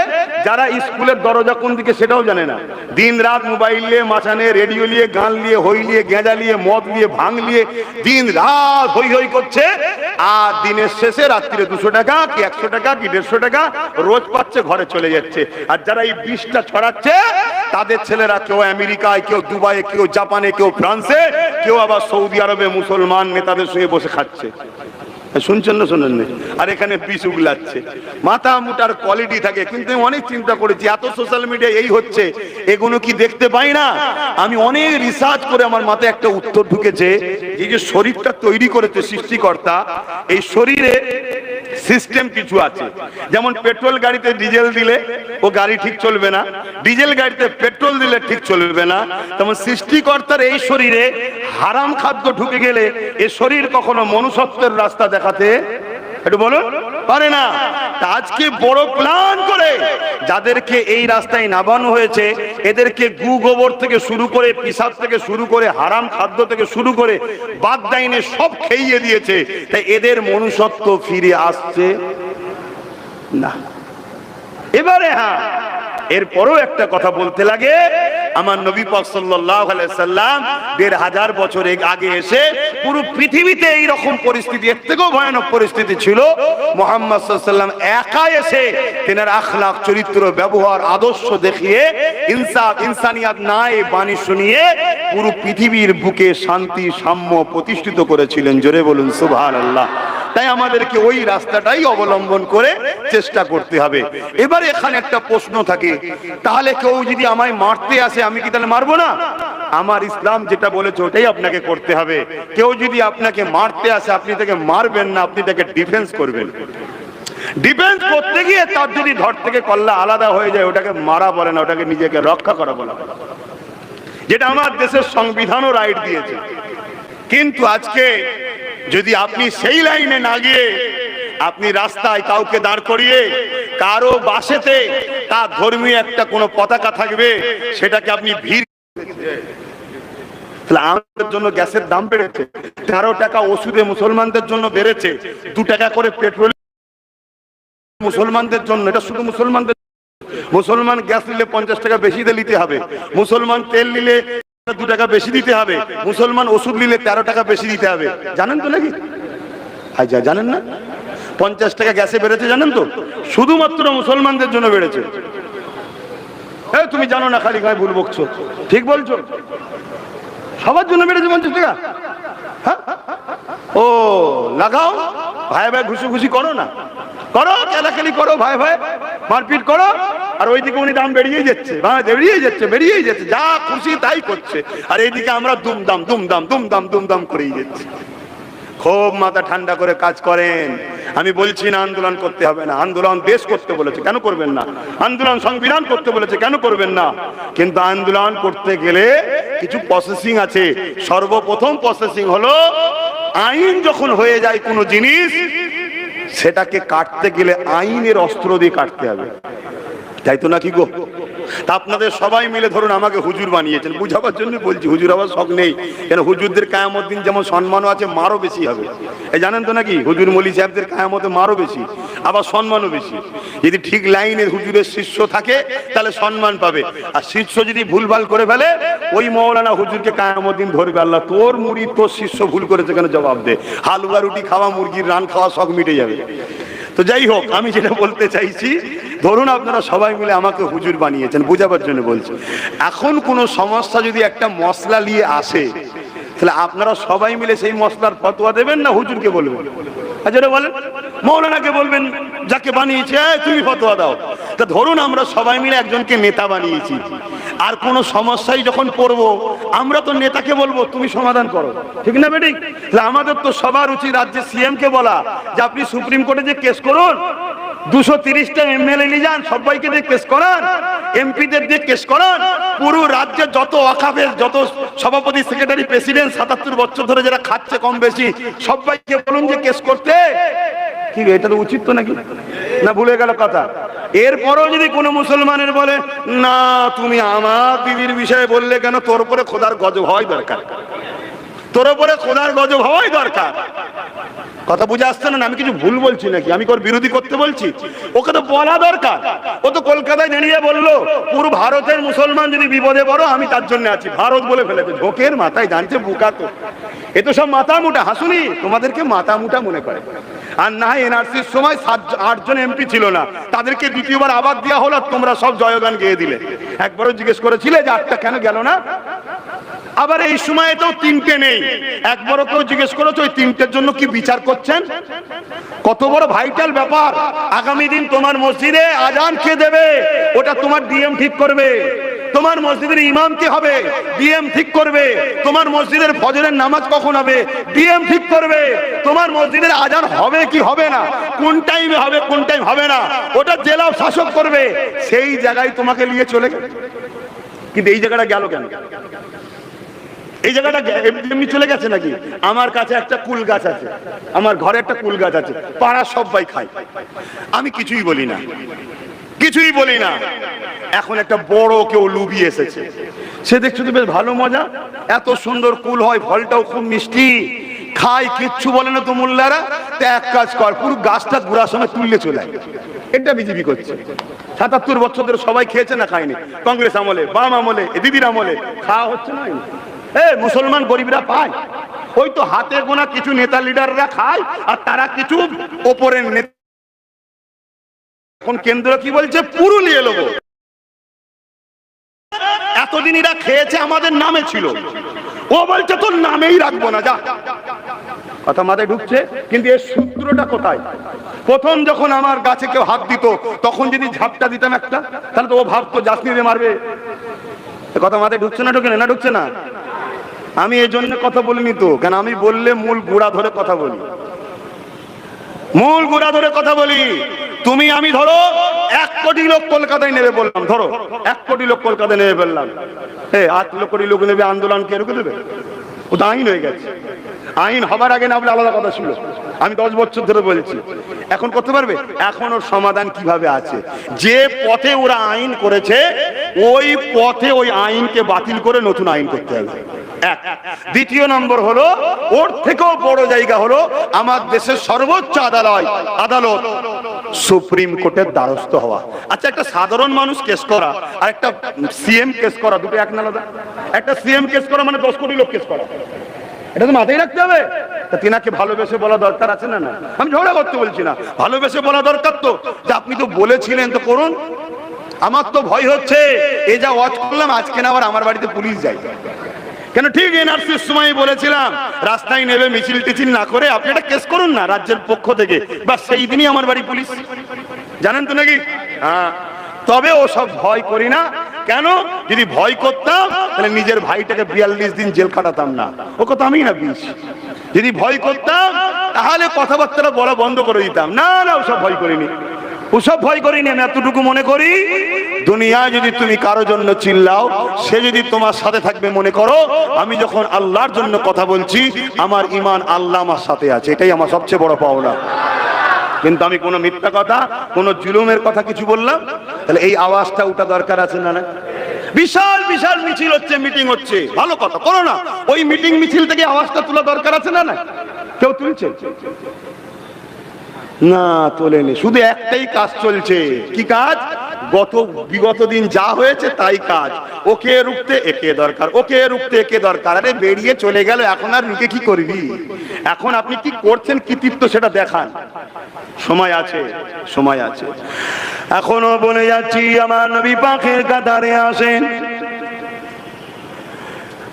যারা স্কুলের দরজা কোন দিকে সেটাও জানে না। দিন রাত মোবাইল নিয়ে, মাঝানে রেডিও নিয়ে, গান নিয়ে, হই নিয়ে, গেঁজা নিয়ে, মদ নিয়ে, ভাঙ নিয়ে দিন রাত হই হই করছে। আর দিনের শেষে রাত্রিরে 200 টাকা কি 100 টাকা কি 150 টাকা রোজ পাচ্ছে, ঘরে চলে যাচ্ছে। আর যারা এই বিষটা ছড়াচ্ছে তাদের ছেলেরা কেউ আমেরিকায়, কেউ দুবাইয়ে, কেউ জাপানে, কেউ ফ্রান্সে, কেউ আবার সৌদি আরবে মুসলমান নেতাদের সঙ্গে বসে খাচ্ছে। শুনছেন না শোনেন না? আর এখানে পিস উগলাচ্ছে। মাথা মুটার কোয়ালিটি থাকে। কিন্তু আমি অনেক চিন্তা করেছি, এত সোশ্যাল মিডিয়া এই হচ্ছে, এগুলো কি দেখতে পাই না? আমি অনেক রিসার্চ করে আমার মাথায় একটা উত্তর ঢুকেছে, যে শরীরটা তৈরি করেছে সৃষ্টিকর্তা, এই শরীরে সিস্টেম কিছু আছে। যেমন পেট্রোল গাড়িতে ডিজেল দিলে ও গাড়ি ঠিক চলবে না, ডিজেল গাড়িতে পেট্রোল দিলে ঠিক চলবে না। তেমন সৃষ্টিকর্তার এই শরীরে হারাম খাদ্য ঢুকে গেলে এই শরীর কখনো মনুষ্যত্বের রাস্তা দেখাতে একটু বলুন পারে না। আজকে বড় প্ল্যান করে যাদেরকে এই রাস্তায় নামানো হয়েছে, এদেরকে গু গোবর থেকে শুরু করে, পিসাব থেকে শুরু করে, হারাম খাদ্য থেকে শুরু করে বাদ ডাইনে সব খেয়ে দিয়েছে। তাই এদের মনুষ্যত্ব ফিরে আসছে না। এবারে হ্যাঁ, এরপরও একটা কথা বলতে লাগে। আমার নবী পাক সাল্লাল্লাহু আলাইহি সাল্লাম ১৫০০ বছর আগে এসে পুরো পৃথিবীতে এই রকম পরিস্থিতি, এর থেকেও ভয়ানক পরিস্থিতি ছিল। মুহাম্মদ সাল্লাল্লাহু আলাইহি সাল্লাম একা এসে তেনার আখলাক, চরিত্র, ব্যবহার, আদর্শ দেখিয়ে, ইনসাফ, ইনসানিয়াত নাই বাণী শুনিয়ে পুরো পৃথিবীর বুকে শান্তি, সাম্য প্রতিষ্ঠিত করেছিলেন। জোরে বলুন সুবহানাল্লাহ। তাই আমাদেরকে ওই রাস্তাটাই অবলম্বন করে চেষ্টা করতে হবে। এবার এখানে একটা প্রশ্ন থাকে, তাহলে কেউ যদি আমায় মারতে আসে, আমি কি তাহলে মারবো না? আমার ইসলাম যেটা বলেছে ওটাই আপনাকে করতে হবে। কেউ যদি আপনাকে মারতে আসে, আপনি তাকে মারবেন না, আপনি তাকে ডিফেন্স করবেন। ডিফেন্স করতে গিয়ে তার যদি ধর থেকে কল্লা আলাদা হয়ে যায়, ওটাকে মারা বলে না, ওটাকে নিজেকে রক্ষা করা বলে, যেটা আমার দেশের সংবিধানও রাইট দিয়েছে। কিন্তু আজকে যদি আপনি সেই লাইনে না গিয়ে আপনি রাস্তায় কাউকে দাঁড় করিয়ে, কারো বাসেতে তার ধর্মীয় একটা কোনো পতাকা থাকবে, সেটাকে আপনি ভিড়, আমাদের জন্য গ্যাসের দাম বেড়েছে, 13 টাকা ওষুধে মুসলমানদের জন্য বেড়েছে, 2 টাকা করে পেট্রোল মুসলমানদের জন্য। এটা শুধু মুসলমানদের। মুসলমান গ্যাস নিলে 50 টাকা বেশি দিতে হবে, মুসলমান তেল নিলে 2 টাকা বেশি দিতে হবে, মুসলমান ওষুধ নিলে 13 টাকা বেশি দিতে হবে। জানেন তো নাকি? জানেন না? 50 টাকা গ্যাসে বেড়েছে, জানেন তো? শুধুমাত্র মুসলমানদের জন্য বেড়েছে। তুমি জানো না, খালি গায়ে ভুল বকছো। ঠিক বলছো, সবার জন্য বেড়েছে 50 টাকা। ও লাগাও, ভাই ভাই ঘুষি করো না, করো খেলাখেলি করো, ভাই ভাই মারপিট করো। আর ওইদিকে উনি দাম বেরিয়েই যাচ্ছে, বেরিয়েই যাচ্ছে, যা খুশি তাই করছে। আর এইদিকে আমরা দুমদাম দুমদাম দুমদাম দুমদাম করেই যাচ্ছি। খুব মাথা ঠান্ডা করে কাজ করেন। আমি বলছি না আন্দোলন করতে হবে না, আন্দোলন দেশ করতে বলেছে, কেন করবেন না? আন্দোলন সংবিধান করতে বলেছে, কেন করবেন না? কিন্তু আন্দোলন করতে গেলে কিছু প্রসেসিং আছে। সর্বপ্রথম প্রসেসিং হলো, আইন যখন হয়ে যায় কোনো জিনিস, সেটাকে কাটতে গেলে আইনের অস্ত্র দিয়ে কাটতে হবে, তাই তো নাকি গো? তা আপনাদের সবাই মিলে ধরুন আমাকে হুজুর বানিয়েছেন, বুঝাবার জন্য বলছি, হুজুর আবার শখ নেই, কেন হুজুরদের কায়ামত দিন যেমন সম্মানও আছে, মারও বেশি হবে। এই জানেন তো নাকি? হুজুর মলি সাহেবদের কায়ামতে মারও বেশি, আবার সম্মানও বেশি। যদি ঠিক লাইনে হুজুরের শিষ্য থাকে তাহলে সম্মান পাবে, আর শিষ্য যদি ভুলভাল করে ফেলে, ওই মৌলানা হুজুরকে কায়ামত দিন ধরবে আল্লাহ, তোর মুড়ি তোর শিষ্য ভুল করেছে কেন জবাব দে। হালুয়া রুটি খাওয়া, মুরগির রান খাওয়া শখ মিটে যাবে। তো যাই হোক, আমি যেটা বলতে চাইছি, ধরুন আপনারা সবাই মিলে আমাকে হুজুর বানিয়েছেন, বুঝাবার জন্য বলছি। এখন কোনো সমস্যা যদি একটা মশলা নিয়ে আসে, তাহলে আপনারা সবাই মিলে সেই মশলার ফতোয়া দেবেন না হুজুরকে বলবেন? আচ্ছা বলেন, মৌলানাকে বলবেন যাকে বানিয়েছে, তুমি ফতোয়া দাও। তা ধরুন আমরা সবাই মিলে একজনকে নেতা বানিয়েছি, আর কোনো সমস্যায় যখন পড়বো, আমরা তো নেতাকে বলবো তুমি সমাধান করো, ঠিক না বেটি? আমাদের তো সবার উচিত রাজ্যে সিএম কে বলা যে আপনি সুপ্রিম কোর্টে যে কেস করুন, 230টা এমএলএ নিয়ে যান, সবাইকে দিয়ে কেস করান, এমপিদের দিয়ে কেস করান, পুরো রাজ্যে যত ওয়াকাফের যত সভাপতি, সেক্রেটারি, প্রেসিডেন্ট 77 বছর ধরে যারা খাচ্ছে কম বেশি, সবাইকে বলুন যে কেস করতে। কি এটা তো উচিত তো নাকি? না ভুলে গেল কথা? এরপরও যদি কোনো মুসলমানের বলে না তুমি আমার দিদির বিষয়ে বললে কেন, তোর উপরে খোদার গজব হওয়াই দরকার, তোর উপরে খোদার গজব হওয়াই দরকার। কথা বুঝে আসছে না? আমি কিছু ভুল বলছি নাকি? আমি ওর বিরোধী করতে বলছি? ওকে তো বলা দরকার। ও তো কলকাতায় দাঁড়িয়ে বললো পুরো ভারতের মুসলমান যদি বিপদে পড়ো আমি তার জন্য আছি। ভারত বলে ফেলেছে, ঝোঁকের মাথায় জানছে বোকা তো। এ তো সব মাথা মুটা। হাসুনি, তোমাদেরকে মাথা মুটা মনে করে। আর না এনআরসির সময় 8 জন এমপি ছিল না, তাদেরকে দ্বিতীয়বার আবার দেওয়া হলো, তোমরা সব জয়গান গেয়ে দিলে। একবারও জিজ্ঞেস করেছিলে যে 8টা কেন গেল না? আবার এই সময় তো 3টে নেই, একবারও কেউ জিজ্ঞেস করেছো ওই 3টের জন্য কি বিচার করছেন? কত বড় ভাইটাল ব্যাপার। আগামী দিন তোমার মসজিদে আজান কে দেবে ওটা তোমার ডিএম ঠিক করবে। তোমার মসজিদের ইমাম কে হবে ডিএম ঠিক করবে। তোমার মসজিদের ফজরের নামাজ কখন হবে ডিএম ঠিক করবে। তোমার মসজিদের আজান হবে কি হবে না, কোন টাইমে হবে কোন টাইম হবে না, ওটা জেলা শাসক করবে। সেই জায়গায় তোমাকে নিয়ে চলে গেল। কিন্তু এই জায়গাটা গেল কেন? এই জায়গাটা এমনি চলে গেছে নাকি? আমার কাছে একটা কুল গাছ আছে, আমার ঘরে একটা কুল গাছ আছে, পাড়ার সবাই খায়, আমি কিছুই বলি না, কিছুই বলি না। এখন একটা বড় কেউ লুবি এসেছে, সে দেখছো তো বেশ ভালো মজা, এত সুন্দর কুল হয়, ফলটাও খুব মিষ্টি, খাই, কিচ্ছু বলে না তো মোল্লারা। তো এক কাজ কর, পুরো গাছটা ঘোরার সময় তুললে চলে আয়। এটা বিজেপি করছে। ৭৭ বছর ধরে সবাই খেয়েছে না খায়নি? কংগ্রেস আমলে, বাম আমলে, দিদির আমলে খাওয়া হচ্ছে না? মুসলমান গরিবরা পায়, ওই তো হাতে গোনা কিছু নেতা লিডাররা খায়, আর তারা কিছু ওপরের নেতা। এখন কেন্দ্র কি বলছে? পুরো নিয়ে নেবো। এতদিন এরা খেয়েছে আমাদের নামে ছিল, ও বলছে তোর নামেই রাখবো না, যা। কথা মাথায় ঢুকছে? কিন্তু এর সূত্রটা কোথায়? প্রথম যখন আমার গাছে কেউ হাত দিত, তখন যদি ঝাপটা দিতাম একটা, তাহলে তো ও ভাবতো জাসমিনে মারবে। কথা মাথায় ঢুকছে না? ঢুকে না? ঢুকছে না? আমি এই জন্য কথা বলিনি তো, কেন আমি বললে মূল গোড়া ধরে কথা বলি, মূল গোড়া ধরে কথা বলি। তুমি আমি ধরো 1 কোটি লোক কলকাতায় নেবে বললাম, ধরো 1 কোটি লোক কলকাতায় নেবে বললাম, 8 কোটি লোক নেবে, আন্দোলন কে রুখে দেবে? ও তো আইন হয়ে গেছে। আইন হবার আগে না বলে আলাদা কথা ছিল, আমি 10 বছর ধরে বলছি। এখন করতে পারবে? এখন ওর সমাধান কিভাবে আছে? যে পথে ওরা আইন করেছে ওই পথে ওই আইনকে বাতিল করে নতুন আইন করতে হবে। দ্বিতীয় নম্বর হলো, ওর থেকেও বড় জায়গা হলো আমার দেশের সর্বোচ্চ আদালত সুপ্রিম কোর্টের দ্বারস্থ হওয়া। আচ্ছা, একটা সাধারণ মানুষ কেস করা আর একটা সিএম কেস করা দুটো এক না আলাদা? একটা সিএম কেস করা মানে 10 কোটি লোক কেস করা, এটা তো মাথায় রাখতে হবে। তা তিনাকে ভালোবেসে বলা দরকার আছে না? না, আমি ঝগড়া করতে বলছি না, ভালোবেসে বলা দরকার তো, যে আপনি তো বলেছিলেন তো করুন। আমার তো ভয় হচ্ছে এই যা ওয়াচ করলাম আজকে না আবার আমার বাড়িতে পুলিশ যায়। কেন? ঠিক এনআরসির সময় বলেছিলাম রাস্তায় নেবে মিছিল টিছিল না করে আপনি একটা কেস করুন না রাজ্যের পক্ষ থেকে, বাস সেই দিনই আমার বাড়ি পুলিশ। জানেন তো নাকি? হ্যাঁ। তবে ও সব ভয় করি না। কেন? যদি ভয় করতাম তাহলে নিজের ভাইটাকে 42 দিন জেল কাটাতাম না, ও কথা আমি না 20। যদি ভয় করতাম তাহলে কথাবার্তা বলা বন্ধ করে দিতাম। না না, ওসব ভয় করিনি, ওসব ভয় করিনি। আমি এতটুকু মনে করি, দুনিয়ায় যদি তুমি কারো জন্য চিল্লাও, সে যদি তোমার সাথে থাকবে, মনে করো আমি যখন আল্লাহর জন্য কথা বলছি আমার ঈমান আল্লাহ আমার সাথে আছে, এটাই আমার সবচেয়ে বড় পাওনা। কিন্তু আমি কোনো মিথ্যা কথা, কোনো জুলুমের কথা কিছু বললাম, তাহলে এই আওয়াজটা ওটা দরকার আছে না? না, বিশাল বিশাল মিছিল হচ্ছে, মিটিং হচ্ছে, ভালো কথা, করো না। ওই মিটিং মিছিল থেকে আওয়াজটা তোলা দরকার আছে না? না, কেউ তুলছে না? তোলেনি। শুধু একটাই কাজ চলছে। কি কাজ? বিগত দিন যা হয়েছে তাই কাজ। ওকে রুখতে একে দরকার, ওকে রুখতে একে দরকার। আরে বেরিয়ে চলে গেল, এখন আর রুখে কি করবি? এখন আপনি কি করছেন কৃতিত্ব সেটা দেখান। সময় আছে, সময় আছে। এখনো বলে যাচ্ছি, আমার নবী পাকের কাতারে আসেন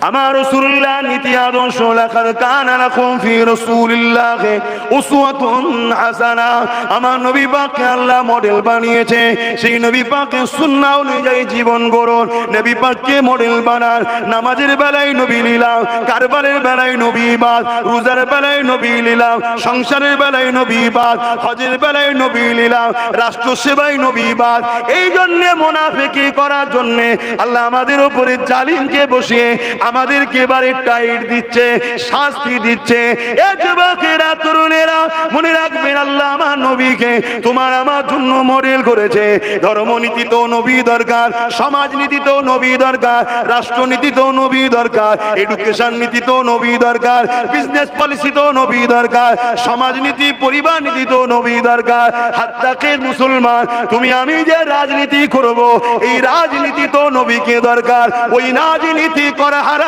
আমার রাসূলুল্লাহ নীতি আদর্শ, লাকাদ কানা লাকুম ফি রাসূলিল্লাহি উসওয়াতুন হাসানা। আমার নবী পাককে আল্লাহ মডেল বানিয়েছে, সেই নবী পাকের সুন্নাহ অনুযায়ী জীবন গড়ুন। নবী পাককে মডেল বানান। নামাজের বেলায় নবী লীলা, কারবারের বেলায় নবী বাদ, রোজার বেলায় নবী লীলা, সংসারের বেলায় নবী বাদ, হজের বেলায় নবী লীলা, রাষ্ট্র সেবায় নবী বাদ। এই জন্য মুনাফিকি করার জন্য আল্লাহ আমাদের উপরে জালিমকে বসিয়ে আমাদেরকে এবারে টাইট দিচ্ছে, শাস্তি দিচ্ছে। এ যুবকেরা, তরুণেরা, মনে রাখবেন আল্লাহ আমার নবীকে তোমার আমার জন্য মডেল করেছে। ধর্মনীতি তো নবী দরকার, সমাজনীতি তো নবী দরকার, রাষ্ট্রনীতি তো নবী দরকার, এডুকেশন নীতি তো নবী দরকার, বিজনেস পলিসি তো নবী দরকার, সমাজনীতি পরিবার নীতি তো নবী দরকার। হাত্তাকে মুসলমান, তুমি আমি যে রাজনীতি করব, এই রাজনীতি তো নবীকে দরকার। ওই রাজনীতি করা হারাম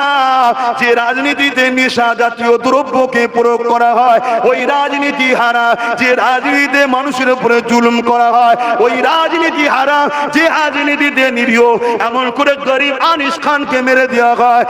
যে রাজনীতিতে নেশা জাতীয় দ্রব্যকে প্রয়োগ করা হয়, ওই রাজনীতি হারাম যে রাজনীতিতে মানুষের উপরে জুলুম করা হয়, ওই রাজনীতি হারাম যে রাজনীতিতে নিরীহ এমন করে গরিব আনিস খানকে মেরে দেওয়া হয়,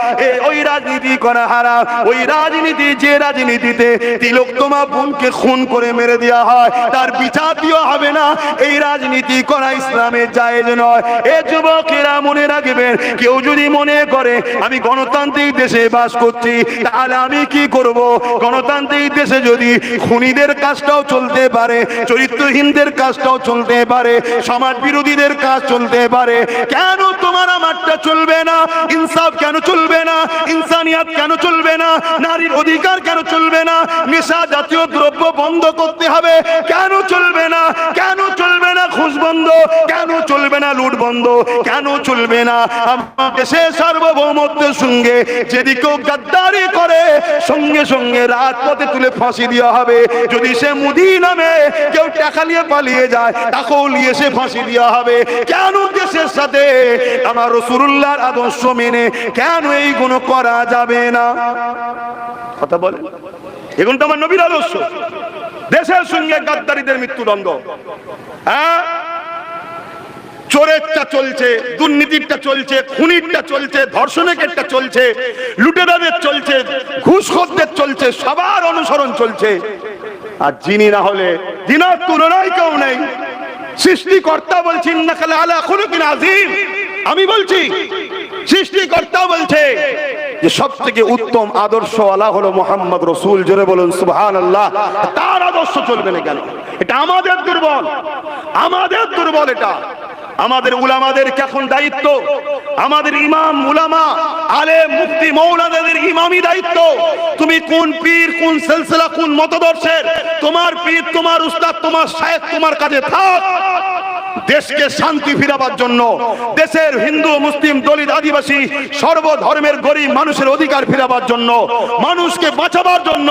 ওই রাজনীতি করা হারাম। ওই রাজনীতি যে রাজনীতিতে তিলোত্তমা বোনকে খুন করে মেরে দেওয়া হয়, তার বিচার দেওয়া হবে না, এই রাজনীতি করা ইসলামে জায়েজ নয়। এ যুবকেরা মনে রাখবেন, কেউ যদি মনে করে আমি গণতান্ত্রিক দেশে বাস করছি, তাহলে আমি কি করব? গণতান্ত্রিক দেশে যদি খুনিদের কাজটাও চলতে পারে, চরিত্রহীনদের কাজটাও চলতে পারে, সমাজ বিরোধীদের কাজ চলতে পারে, কেন তোমার আমারটা চলবে না? ইনসাফ কেন চলবে না? ইনসানিয়াত কেন চলবে না? নারীর অধিকার কেন চলবে না? নেশা জাতীয় দ্রব্য বন্ধ করতে হবে, কেন চলবে না? কেন চলবে না ঘুষ বন্ধ? কেন চলবে না লুট বন্ধ? কেন চলবে না? আমার দেশের সার্বভৌমত্বের সঙ্গে যদি কেউ গাদ্দারি করে, সঙ্গে সঙ্গে রাজপথে তুলে ফাঁসি দেওয়া হবে। যদি সে মুদি নামে কেউ টাকা নিয়ে পালিয়ে যায়, তাকেও নিয়ে সে ফাঁসি দেওয়া হবে। কেন দেশের সাথে আমার রাসূলুল্লাহর আদর্শ মেনে কেন এইগুলো করা যাবে না? কথা বলে, এগুলো তো আমার নবীর আদর্শ। দেশের সঙ্গে গাদ্দারিদের মৃত্যুদণ্ড, হ্যাঁ, চোরেরটা চলছে, দুর্নীতিরটা চলছে, খুনিরটা চলছে, ধর্ষণেরটা চলছে, লুটেরাদের চলছে, ঘুষখোরদের চলছে, সবার অনুসরণ চলছে। আর যিনি না হলে দিনার তুলনায় কেউ নেই। সৃষ্টিকর্তা বলছি ইন্নাকা লাআলা খুলুকিন আযীম, আমি বলছি সৃষ্টিকর্তা বলছে যে সবথেকে উত্তম আদর্শওয়ালা হলো মুহাম্মদ রাসূল। জোরে বলুন সুবহানাল্লাহ। তার আদর্শ চলবে না কেন? এটা আমাদের দুর্বল, আমাদের দুর্বল। এটা আমাদের উলামাদের এখন দায়িত্ব, আমাদের ইমাম উলামা আলেম মুফতি মৌলানাদের ইমামি দায়িত্ব। তুমি কোন পীর, কোন সিলসিলা, কোন মতদর্শের, তোমার পীর, তোমার উস্তাদ, তোমার শায়েখ তোমার কাছে থাক। দেশকে শান্তি ফিরাবার জন্য, দেশের হিন্দু মুসলিম দলিত আদিবাসী সর্বধর্মের গরিব মানুষের অধিকার ফিরাবার জন্য, মানুষকে বাঁচাবার জন্য,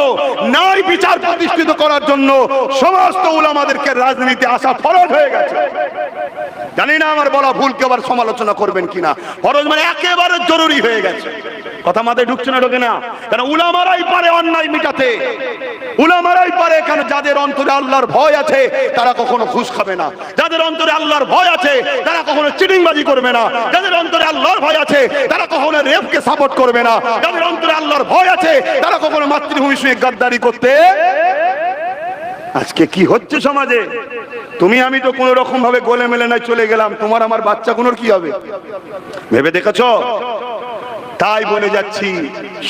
ন্যায় বিচার প্রতিষ্ঠিত করার জন্য সমস্ত উলামাদেরকে রাজনীতি আসা ফরজ হয়ে গেছে। জানি না আমার বলা ভুল, কেউ আবার সমালোচনা করবেন কিনা। ফরজ মানে একেবারে জরুরি হয়ে গেছে। কথা মাথায় ঢুকছে না? ঢোকে না কেন? উলামারাই পারে অন্যায় মিটাতে, উলামারাই পারে। কেন? যাদের অন্তরে আল্লাহর ভয় আছে তারা কখনো ঘুষ খাবে না, যাদের অন্তরে আল্লাহর ভয় আছে তারা কখনো চিটিংবাজি করবে না, যাদের অন্তরে আল্লাহর ভয় আছে তারা কখনো রেপকে সাপোর্ট করবে না, যাদের অন্তরে আল্লাহর ভয় আছে তারা কখনো মাতৃভূমির সঙ্গে গাদ্দারি করতে। আজকে কি হচ্ছে সমাজে? তুমি আমি তো কোন রকম ভাবে গোলে মেলে নাই চলে গেলাম, তোমার আমার বাচ্চাগুলোর কি হবে ভেবে দেখেছো? তাই বলে যাচ্ছি,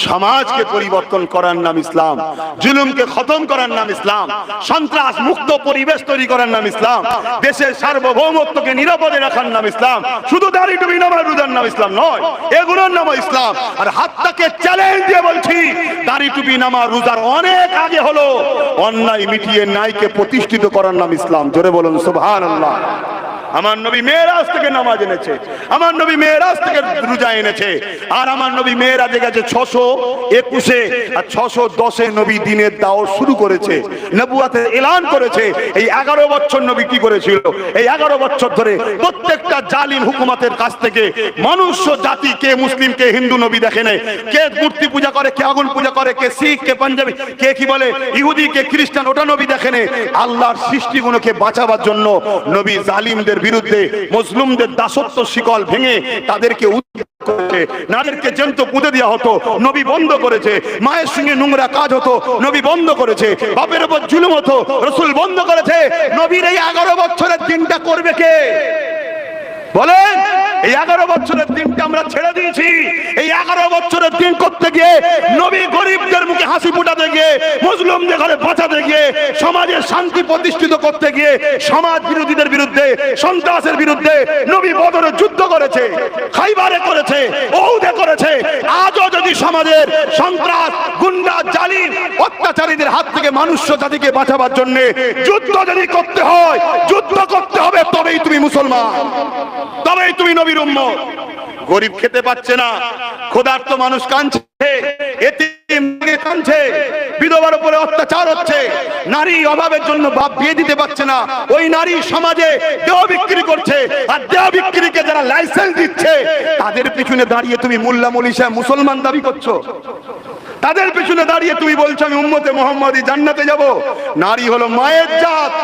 সমাজকে পরিবর্তন করার নাম ইসলাম, জুলুমকে খতম করার নাম ইসলাম, সন্ত্রাস মুক্ত পরিবেশ তৈরি করার নাম ইসলাম, দেশের সার্বভৌমত্বকে নিরাপদে রাখার নাম ইসলাম। শুধু দাড়ি টুপি নামাজ রোজার নাম ইসলাম নয়, এগুলোর নাম ইসলাম। আর হাতটাকে চ্যালেঞ্জ দিয়ে বলছি, দাড়ি টুপি নামাজ রোজার অনেক আগে হলো অন্যায় মিটিয়ে ন্যায়কে প্রতিষ্ঠিত করার নাম ইসলাম। জোরে বলুন সুবহানাল্লাহ। আমার নবী মেরাজ থেকে নামাজ এনেছে, আমার নবী মেরাজ থেকে রোজা এনেছে, আর আমার নবী মেরাজে গেছে 621-এ আর 610-এ নবী দ্বীনের দাওয়াত শুরু করেছে, নবুয়তের এলান করেছে। এই 11 বছর নবী কি করেছিল? এই 11 বছর ধরে প্রত্যেকটা জালিম হুকুমতের কাছ থেকে মনুষ্য জাতি, কে মুসলিম কে হিন্দু নবী দেখে নেই, কে মূর্তি পূজা করে, কে আগুন পূজা করে, কে শিখ, কে পাঞ্জাবি, কে কি বলে ইহুদি, কে খ্রিস্টান, ওটা নবী দেখে নেই। আল্লাহর সৃষ্টিগুলোকে বাঁচাবার জন্য নবী জালিমদের বিরুদ্ধে, মজলুমদের দাসত্ব শিকল ভেঙে তাদেরকে নারীকে জ্যান্ত পুঁতে দেওয়া হতো, নবী বন্ধ করেছে। মায়ের সঙ্গে নোংরা কাজ হতো, নবী বন্ধ করেছে। বাপের উপর জুলুম হতো, রাসূল বন্ধ করেছে। নবীর এই 11 বছরের দিনটা করবে কে বলেন? এই 11 বছরের দিনটা আমরা ছেড়ে দিয়েছি। এই 11 বছরের দিন করতে গিয়ে নবী গরিবদের মুখে হাসি ফোটাতে গিয়ে, মুসলিমদের ঘরে বাঁচাতে গিয়ে, সমাজের শান্তি প্রতিষ্ঠিত করতে গিয়ে, সমাজ বিরোধীদের বিরুদ্ধে, সন্ত্রাসের বিরুদ্ধে নবী বদরে যুদ্ধ করেছে, খাইবারে করেছে, ওহুদে করেছে। আজও যদি সমাজের সন্ত্রাস, গুন্ডা, জালিম, অত্যাচারীদের হাত থেকে মানুষ জাতিকে বাঁচাবার জন্য যুদ্ধ যদি করতে হয়, যুদ্ধ করতে হবে, তবেই তুমি মুসলমান, তবেই তুমি নবীর উম্মত। গরিব খেতে পাচ্ছে না, ক্ষুধার্ত মানুষ কাঁদছে, এতিম কাঁদছে, বিধবার উপরে অত্যাচার হচ্ছে, নারী অভাবের জন্য বাপ বিয়ে দিতে পারছে না, ওই নারী সমাজে দেহ বিক্রি করছে, আর দেহ বিক্রিকে যারা লাইসেন্স দিচ্ছে তাদের পিছনে দাঁড়িয়ে তুমি মোল্লা মৌলভী সাহেব মুসলমান দাবি করছো। তাদের পিছনে দাঁড়িয়ে তুমি বলছো আমি উম্মতে মুহাম্মাদি জান্নাতে যাব। নারী হলো মায়ের জাত,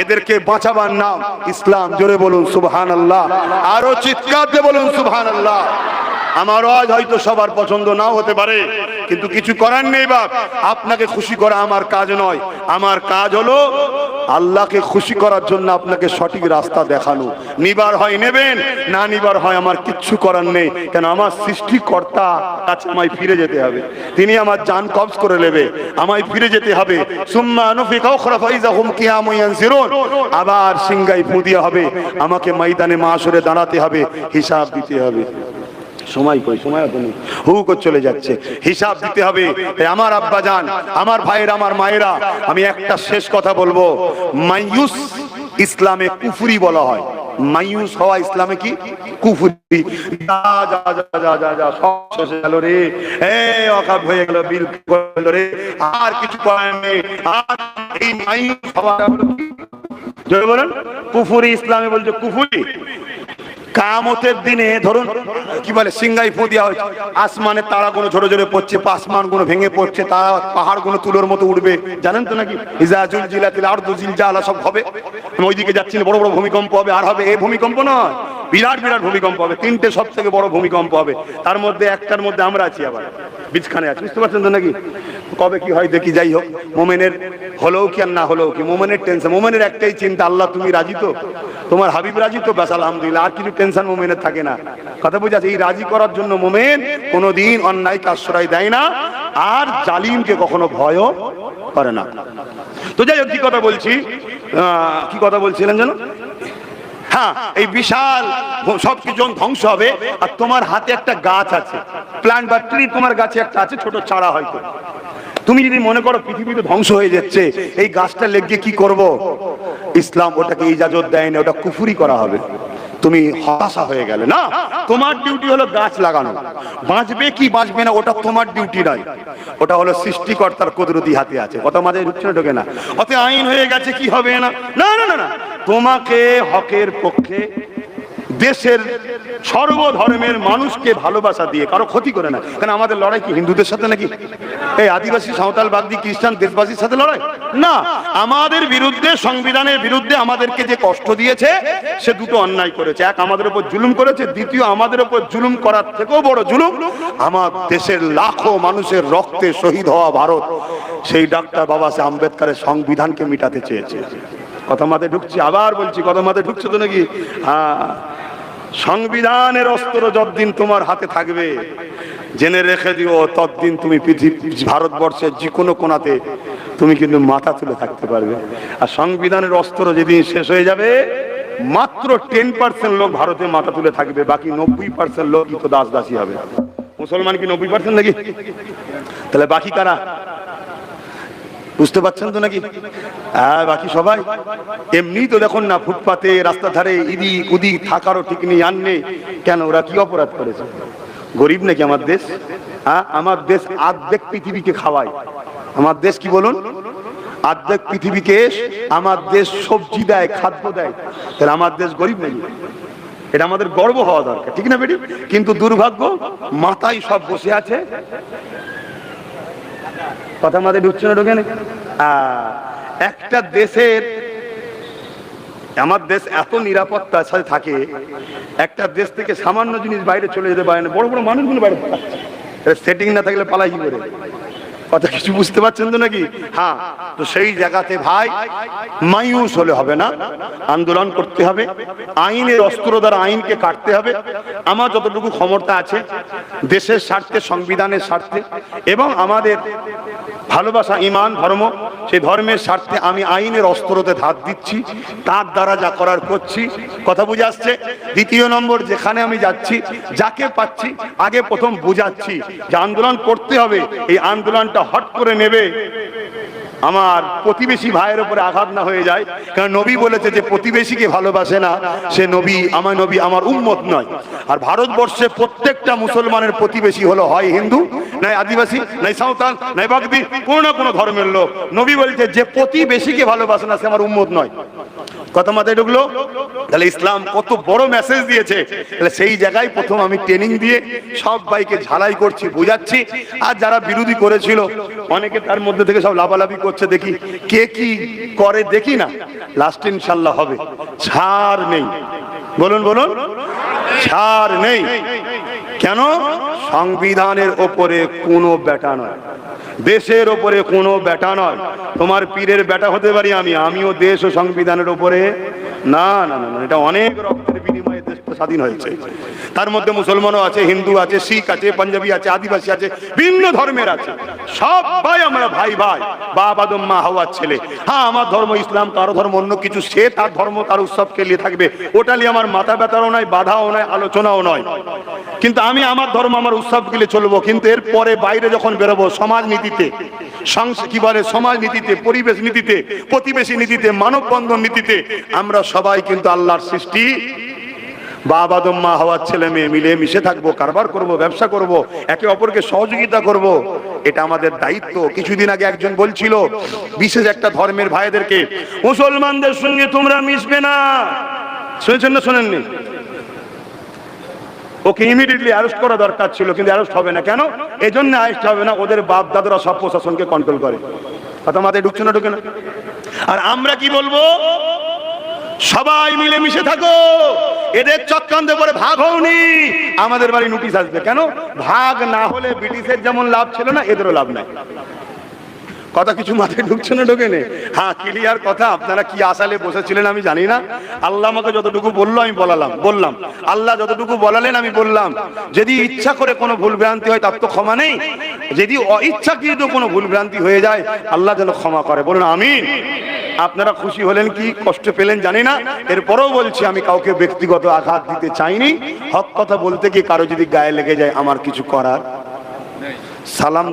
এদেরকে বাঁচাবার নাম ইসলাম। জোরে বলুন সুবহানাল্লাহ, আরো চিৎকার দিয়ে বলুন সুবহানাল্লাহ। আমার আজ হয়তো সবার পছন্দ নাও হতে পারে, কিন্তু কিছু করার নেই বাপ। আপনাকে খুশি করা আমার কাজ নয়, আমার কাজ হলো আল্লাহকে খুশি করার জন্য আপনাকে সঠিক রাস্তা দেখানো। নিবার হয় নেবেন, না নিবার হয় আমার কিচ্ছু করার নেই। কেন আমার সৃষ্টিকর্তা কাছে আমায় ফিরে যেতে হবে, তিনি আমার জান কবজ করে নেবে, আমায় ফিরে যেতে হবে। সুম্মা নুফিকা উখরা ফাইযা হুম কিয়ামুন ইয়ানজিরুন, আবার সিংগাই ফু দিয়া হবে, আমাকে ময়দানে মাশরে দাঁড়াতে হবে, হিসাব দিতে হবে। সময় কই, সময় তো নেই, হু করে চলে যাচ্ছে, হিসাব দিতে হবে। আমার আব্বা জান, আমার ভাইয়েরা, আমার মায়েরা, আমি একটা শেষ কথা বলবো। মাইয়ুস ইসলামে কুফরি বলা হয়। মাইয়ুস হওয়া ইসলামে কি? কুফরি। যা যা যা যা যা সব শেষ হয়ে গেল রে, ওয়াকাফ হয়ে গেল, বিল করল রে, আর কিছু করার নেই। আর এই মাইয়ুস হওয়াটা হলো কি? জয় বলেন কুফরি। ইসলামে বলছে কুফরি। কিয়ামতের দিনে ধরুন কি বলে সিংগাই ফু দেওয়া হয়েছে, আসমানে তারাগুলো ঝরে ঝরে পড়ছে, আসমানগুলো ভেঙে পড়ছে, তারা পাহাড়গুলো তুলোর মতো উঠবে, জানেন তো নাকি? ইজা জুলজিলাতিল আরদু জিলজালাহা সব হবে। আমি ওইদিকে যাচ্ছি না, বড় বড় ভূমিকম্প হবে, আর হবে এই ভূমিকম্প নয়, বিরাট বিরাট ভূমিকম্প হবে। 3টে সব থেকে বড় ভূমিকম্প হবে, তার মধ্যে একটার মধ্যে আমরা আছি, আবার বিছখানে আছি, বুঝতে পারছেন তো নাকি? কবে কি হয় দেখি। যাই হোক, মোমেনের হলেও কি আর না হলেও কি, মোমেনের টেনশন, মোমেনের একটাই চিন্তা, আল্লাহ তুমি রাজি তো, তোমার হাবিব রাজি তো, ব্যাস আলহামদুলিল্লাহ, আর কিছু টেনশন মোমেনের থাকে না। কথা বুঝাচ্ছে? এই রাজি করার জন্য মোমেন কোনোদিন অন্যায়কে আশ্রয় দেয় না, আর জালিমকে কখনো ভয়ও করে না। তো যাই হোক, কি কথা বলছি, কি কথা বলছিলেন যেন? হ্যাঁ, এই বিশাল সবকিছু ধ্বংস হবে, আর তোমার হাতে একটা গাছ আছে, প্ল্যান্ট বা ট্রি তোমার গাছে একটা আছে, ছোট চারা হয়তো। তুমি যদি মনে করো পৃথিবীতে ধ্বংস হয়ে যাচ্ছে, এই গাছটা লেগে কি করব? ইসলাম ওটাকে ইজাজত দেয় না, ওটা কুফরি করা হবে। তুমি হতাশা হয়ে গেলে না, তোমার ডিউটি হলো গাছ লাগানো। বাঁচবে কি বাঁচবে না ওটা তোমার ডিউটি নয়, ওটা হলো সৃষ্টিকর্তার কুদরতি হাতে আছে। কথা মাঝে ঢুকছে না, ঢোকে না? অত আইন হয়ে গেছে কি হবে না, না না না না, তোমাকে হকের পক্ষে দেশের সর্বধর্মের মানুষকে ভালোবাসা দিয়ে কারো ক্ষতি করে না। কারণ আমাদের লড়াই কি হিন্দুদের সাথে নাকি? এই আদিবাসী, সাঁওতাল, বাগদি, খ্রিস্টান, দেশবাসীর সাথে লড়াই না। আমাদের বিরুদ্ধে, সংবিধানের বিরুদ্ধে আমাদেরকে যে কষ্ট দিয়েছে, সে দুটো অন্যায় করেছে। এক, আমাদের উপর জুলুম করেছে, দ্বিতীয়, আমাদের উপর জুলুম করার থেকেও বড় জুলুম, আমার দেশের লাখো মানুষের রক্তে শহীদ হওয়া ভারত, সেই ডাক্তার বাবা সাহেব আম্বেদকরের সংবিধানকে মিটাতে চেয়েছে। কথা মাথায় ঢুকছে? আবার বলছি, কথা মাথায় ঢুকছে তো নাকি? হ্যাঁ, সংবিধানের অস্ত্র যতদিন তোমার হাতে থাকবে, জেনে রেখে দিও, ততদিন তুমি ভারতবর্ষের যে কোনো কোণাতে তুমি কিন্তু মাথা তুলে থাকতে পারবে। আর সংবিধানের অস্ত্র যেদিন শেষ হয়ে যাবে, মাত্র 10% লোক ভারতে মাথা তুলে থাকবে, বাকি 90% লোক তো দাস দাসী হবে। মুসলমান কি 90% নাকি? তাহলে বাকি কারা? বুঝতে পারছেন তো নাকি? হ্যাঁ, বাকি সবাই এমনি তো দেখুন না, ফুটপাতে, রাস্তা ধারে ইদিক উদিক থাকারও ঠিক নেই, আর নেই। কেন? ওরা কি অপরাধ করেছে? গরিব নাকি আমার দেশ? হ্যাঁ, আমার দেশ অর্ধেক পৃথিবীকে খাওয়ায়। আমার দেশ কি বলুন? অর্ধেক পৃথিবীকে আমার দেশ সবজি দেয়, খাদ্য দেয়। তাহলে আমার দেশ গরিব নাকি? এটা আমাদের গর্ব হওয়া দরকার, ঠিক না বেটি? কিন্তু দুর্ভাগ্য, মাথায় সব বসে আছে। কথা মাথায় ঢুকছে না, ঢোকে না? একটা দেশের, আমার দেশ এত নিরাপত্তার সাথে থাকে, একটা দেশ থেকে সামান্য জিনিস বাইরে চলে যেতে পারে না, বড় বড় মানুষগুলো বাইরে পালাচ্ছে। সেটিং না থাকলে পালাই কি করে? কথা কিছু বুঝতে পারছেন তো নাকি? হ্যাঁ, তো সেই জায়গাতে ভাই মায়ুস হলে হবে না, আন্দোলন করতে হবে, আইনের অস্ত্র দ্বারা আইনকে কাটতে হবে। আমার যতটুকু ক্ষমতা আছে দেশের স্বার্থে, সংবিধানের স্বার্থে এবং আমাদের ভালোবাসা, ইমান, ধর্ম, সেই ধর্মের স্বার্থে আমি আইনের অস্ত্রতে ধার দিচ্ছি, তার দ্বারা যা করার করছি। কথা বুঝে আসছে? দ্বিতীয় নম্বর, যেখানে আমি যাচ্ছি, যাকে পাচ্ছি, আগে প্রথম বুঝাচ্ছি যে আন্দোলন করতে হবে। এই আন্দোলনটা হট করে নেবে আমার প্রতিবেশী ভাইয়ের উপরে আঘাত না হয়ে যায়। কারণ নবী বলেছে যে প্রতিবেশীকে ভালোবাসে না সে নবী, আমার নবী আমার উম্মত নয়। আর ভারতবর্ষে প্রত্যেকটা মুসলমানের প্রতিবেশী হলো হয় হিন্দু, নয় আদিবাসী, নয় সাঁওতাল, নয় বাগদি, কোনো না কোনো ধর্মের লোক। নবী বলছে যে প্রতিবেশীকে ভালোবাসে না সে আমার উম্মত নয়। কথা মাথায় ঢুকলো? তাহলে ইসলাম কত বড় মেসেজ দিয়েছে। তাহলে সেই জায়গায় প্রথম আমি ট্রেনিং দিয়ে সব ভাইকে ঝালাই করছি, বুঝাচ্ছি। আর যারা বিরোধী করেছিল অনেকে তার মধ্যে থেকে সব লাফালাফি করছে, দেখি কে কি করে, দেখি না, লাস্ট ইনশাল্লাহ হবে। ছাড় নেই, বলুন বলুন, ছাড় নেই। কেন? সংবিধানের ওপরে কোনো বেটা নয়, দেশের ওপরে কোনো বেটা নয়। তোমার পীরের বেটা হতে পারি আমি, আমিও দেশ ও সংবিধানের ওপরে না। না না, এটা অনেক রক্তের বিনিময়ে দেশটা স্বাধীন হয়েছে। তার মধ্যে মুসলমানও আছে, হিন্দু আছে, শিখ আছে, পাঞ্জাবি আছে, আদিবাসী আছে, ভিন্ন ধর্মের আছে, সবাই আমরা ভাই ভাই, বাপ আদম মা হাওয়ার ছেলে। হ্যাঁ, আমার ধর্ম ইসলাম, কারো ধর্ম অন্য কিছু, সে তার ধর্ম তার উৎসবকে নিয়ে থাকবে, ওটা নিয়ে আমার মাথা ব্যথাও নয়, বাধাও নয়, আলোচনাও নয়। কিন্তু আমি আমার ধর্ম আমার উৎসব গিলে চলবো। কিন্তু এর পরে বাইরে যখন বেরোবো, সমাজ নীতিতে, কি বলে, সমাজ নীতিতে, পরিবেশ নীতিতে, প্রতিবেশী নীতিতে, মানববন্ধন নীতিতে আমরা সবাই কিন্তু আল্লাহর সৃষ্টি, বাপ আদম মা হাওয়ার ছেলে মেয়ে মিলে মিশে থাকবো, কারবার করব, ব্যবসা করব, একে অপরকে সহযোগিতা করব। এটা আমাদের দায়িত্ব। কিছুদিন আগে একজন বলছিল বিশেষ একটা ধর্মের ভাইদেরকে, মুসলমানদের সঙ্গে তোমরা মিশবে না। শুনেছেন না শোনেননি? ওকে ইমিডিয়েটলি অ্যারেস্ট করা দরকার ছিল, কিন্তু অ্যারেস্ট হবে না। কেন? এই জন্য অ্যারেস্ট হবে না, ওদের বাপ দাদারা সব প্রশাসনকে কন্ট্রোল করে। কথা মাথায় ঢুকছে না? ঢুকে না? আর আমরা কি বলবো? সবাই মিলে মিশে থাকো, এদের চক্রান্তে পরে ভাগ হওনি, আমাদের বাড়ি নোটিশ আসবে। কেন? ভাগ না হলে ব্রিটিশের যেমন লাভ ছিল না, এদেরও লাভ নাই। কথা কিছু মাথায় ঢুকছে না? ঢোকে নে? হ্যাঁ, ক্লিয়ার কথা। আপনারা কি আশালে বসেছিলেন আমি জানি না। আল্লাহ আমাকে যতটুকু বললো আমি বললাম। আল্লাহ যতটুকু বলালেন আমি বললাম। যদি ইচ্ছা করে কোনো ভুল ভ্রান্তি হয় তার তো ক্ষমা নেই, যদি অইচ্ছাকৃত কোনো ভুল ভ্রান্তি হয়ে যায় আল্লাহ যেন ক্ষমা করে। বলুন আমিন। আপনারা খুশি হলেন কি কষ্ট পেলেন জানি না। এরপরেও বলছি, আমি কাউকে ব্যক্তিগত আঘাত দিতে চাইনি। হক কথা বলতে গিয়ে কারো যদি গায়ে লেগে যায় আমার কিছু করার। সালাম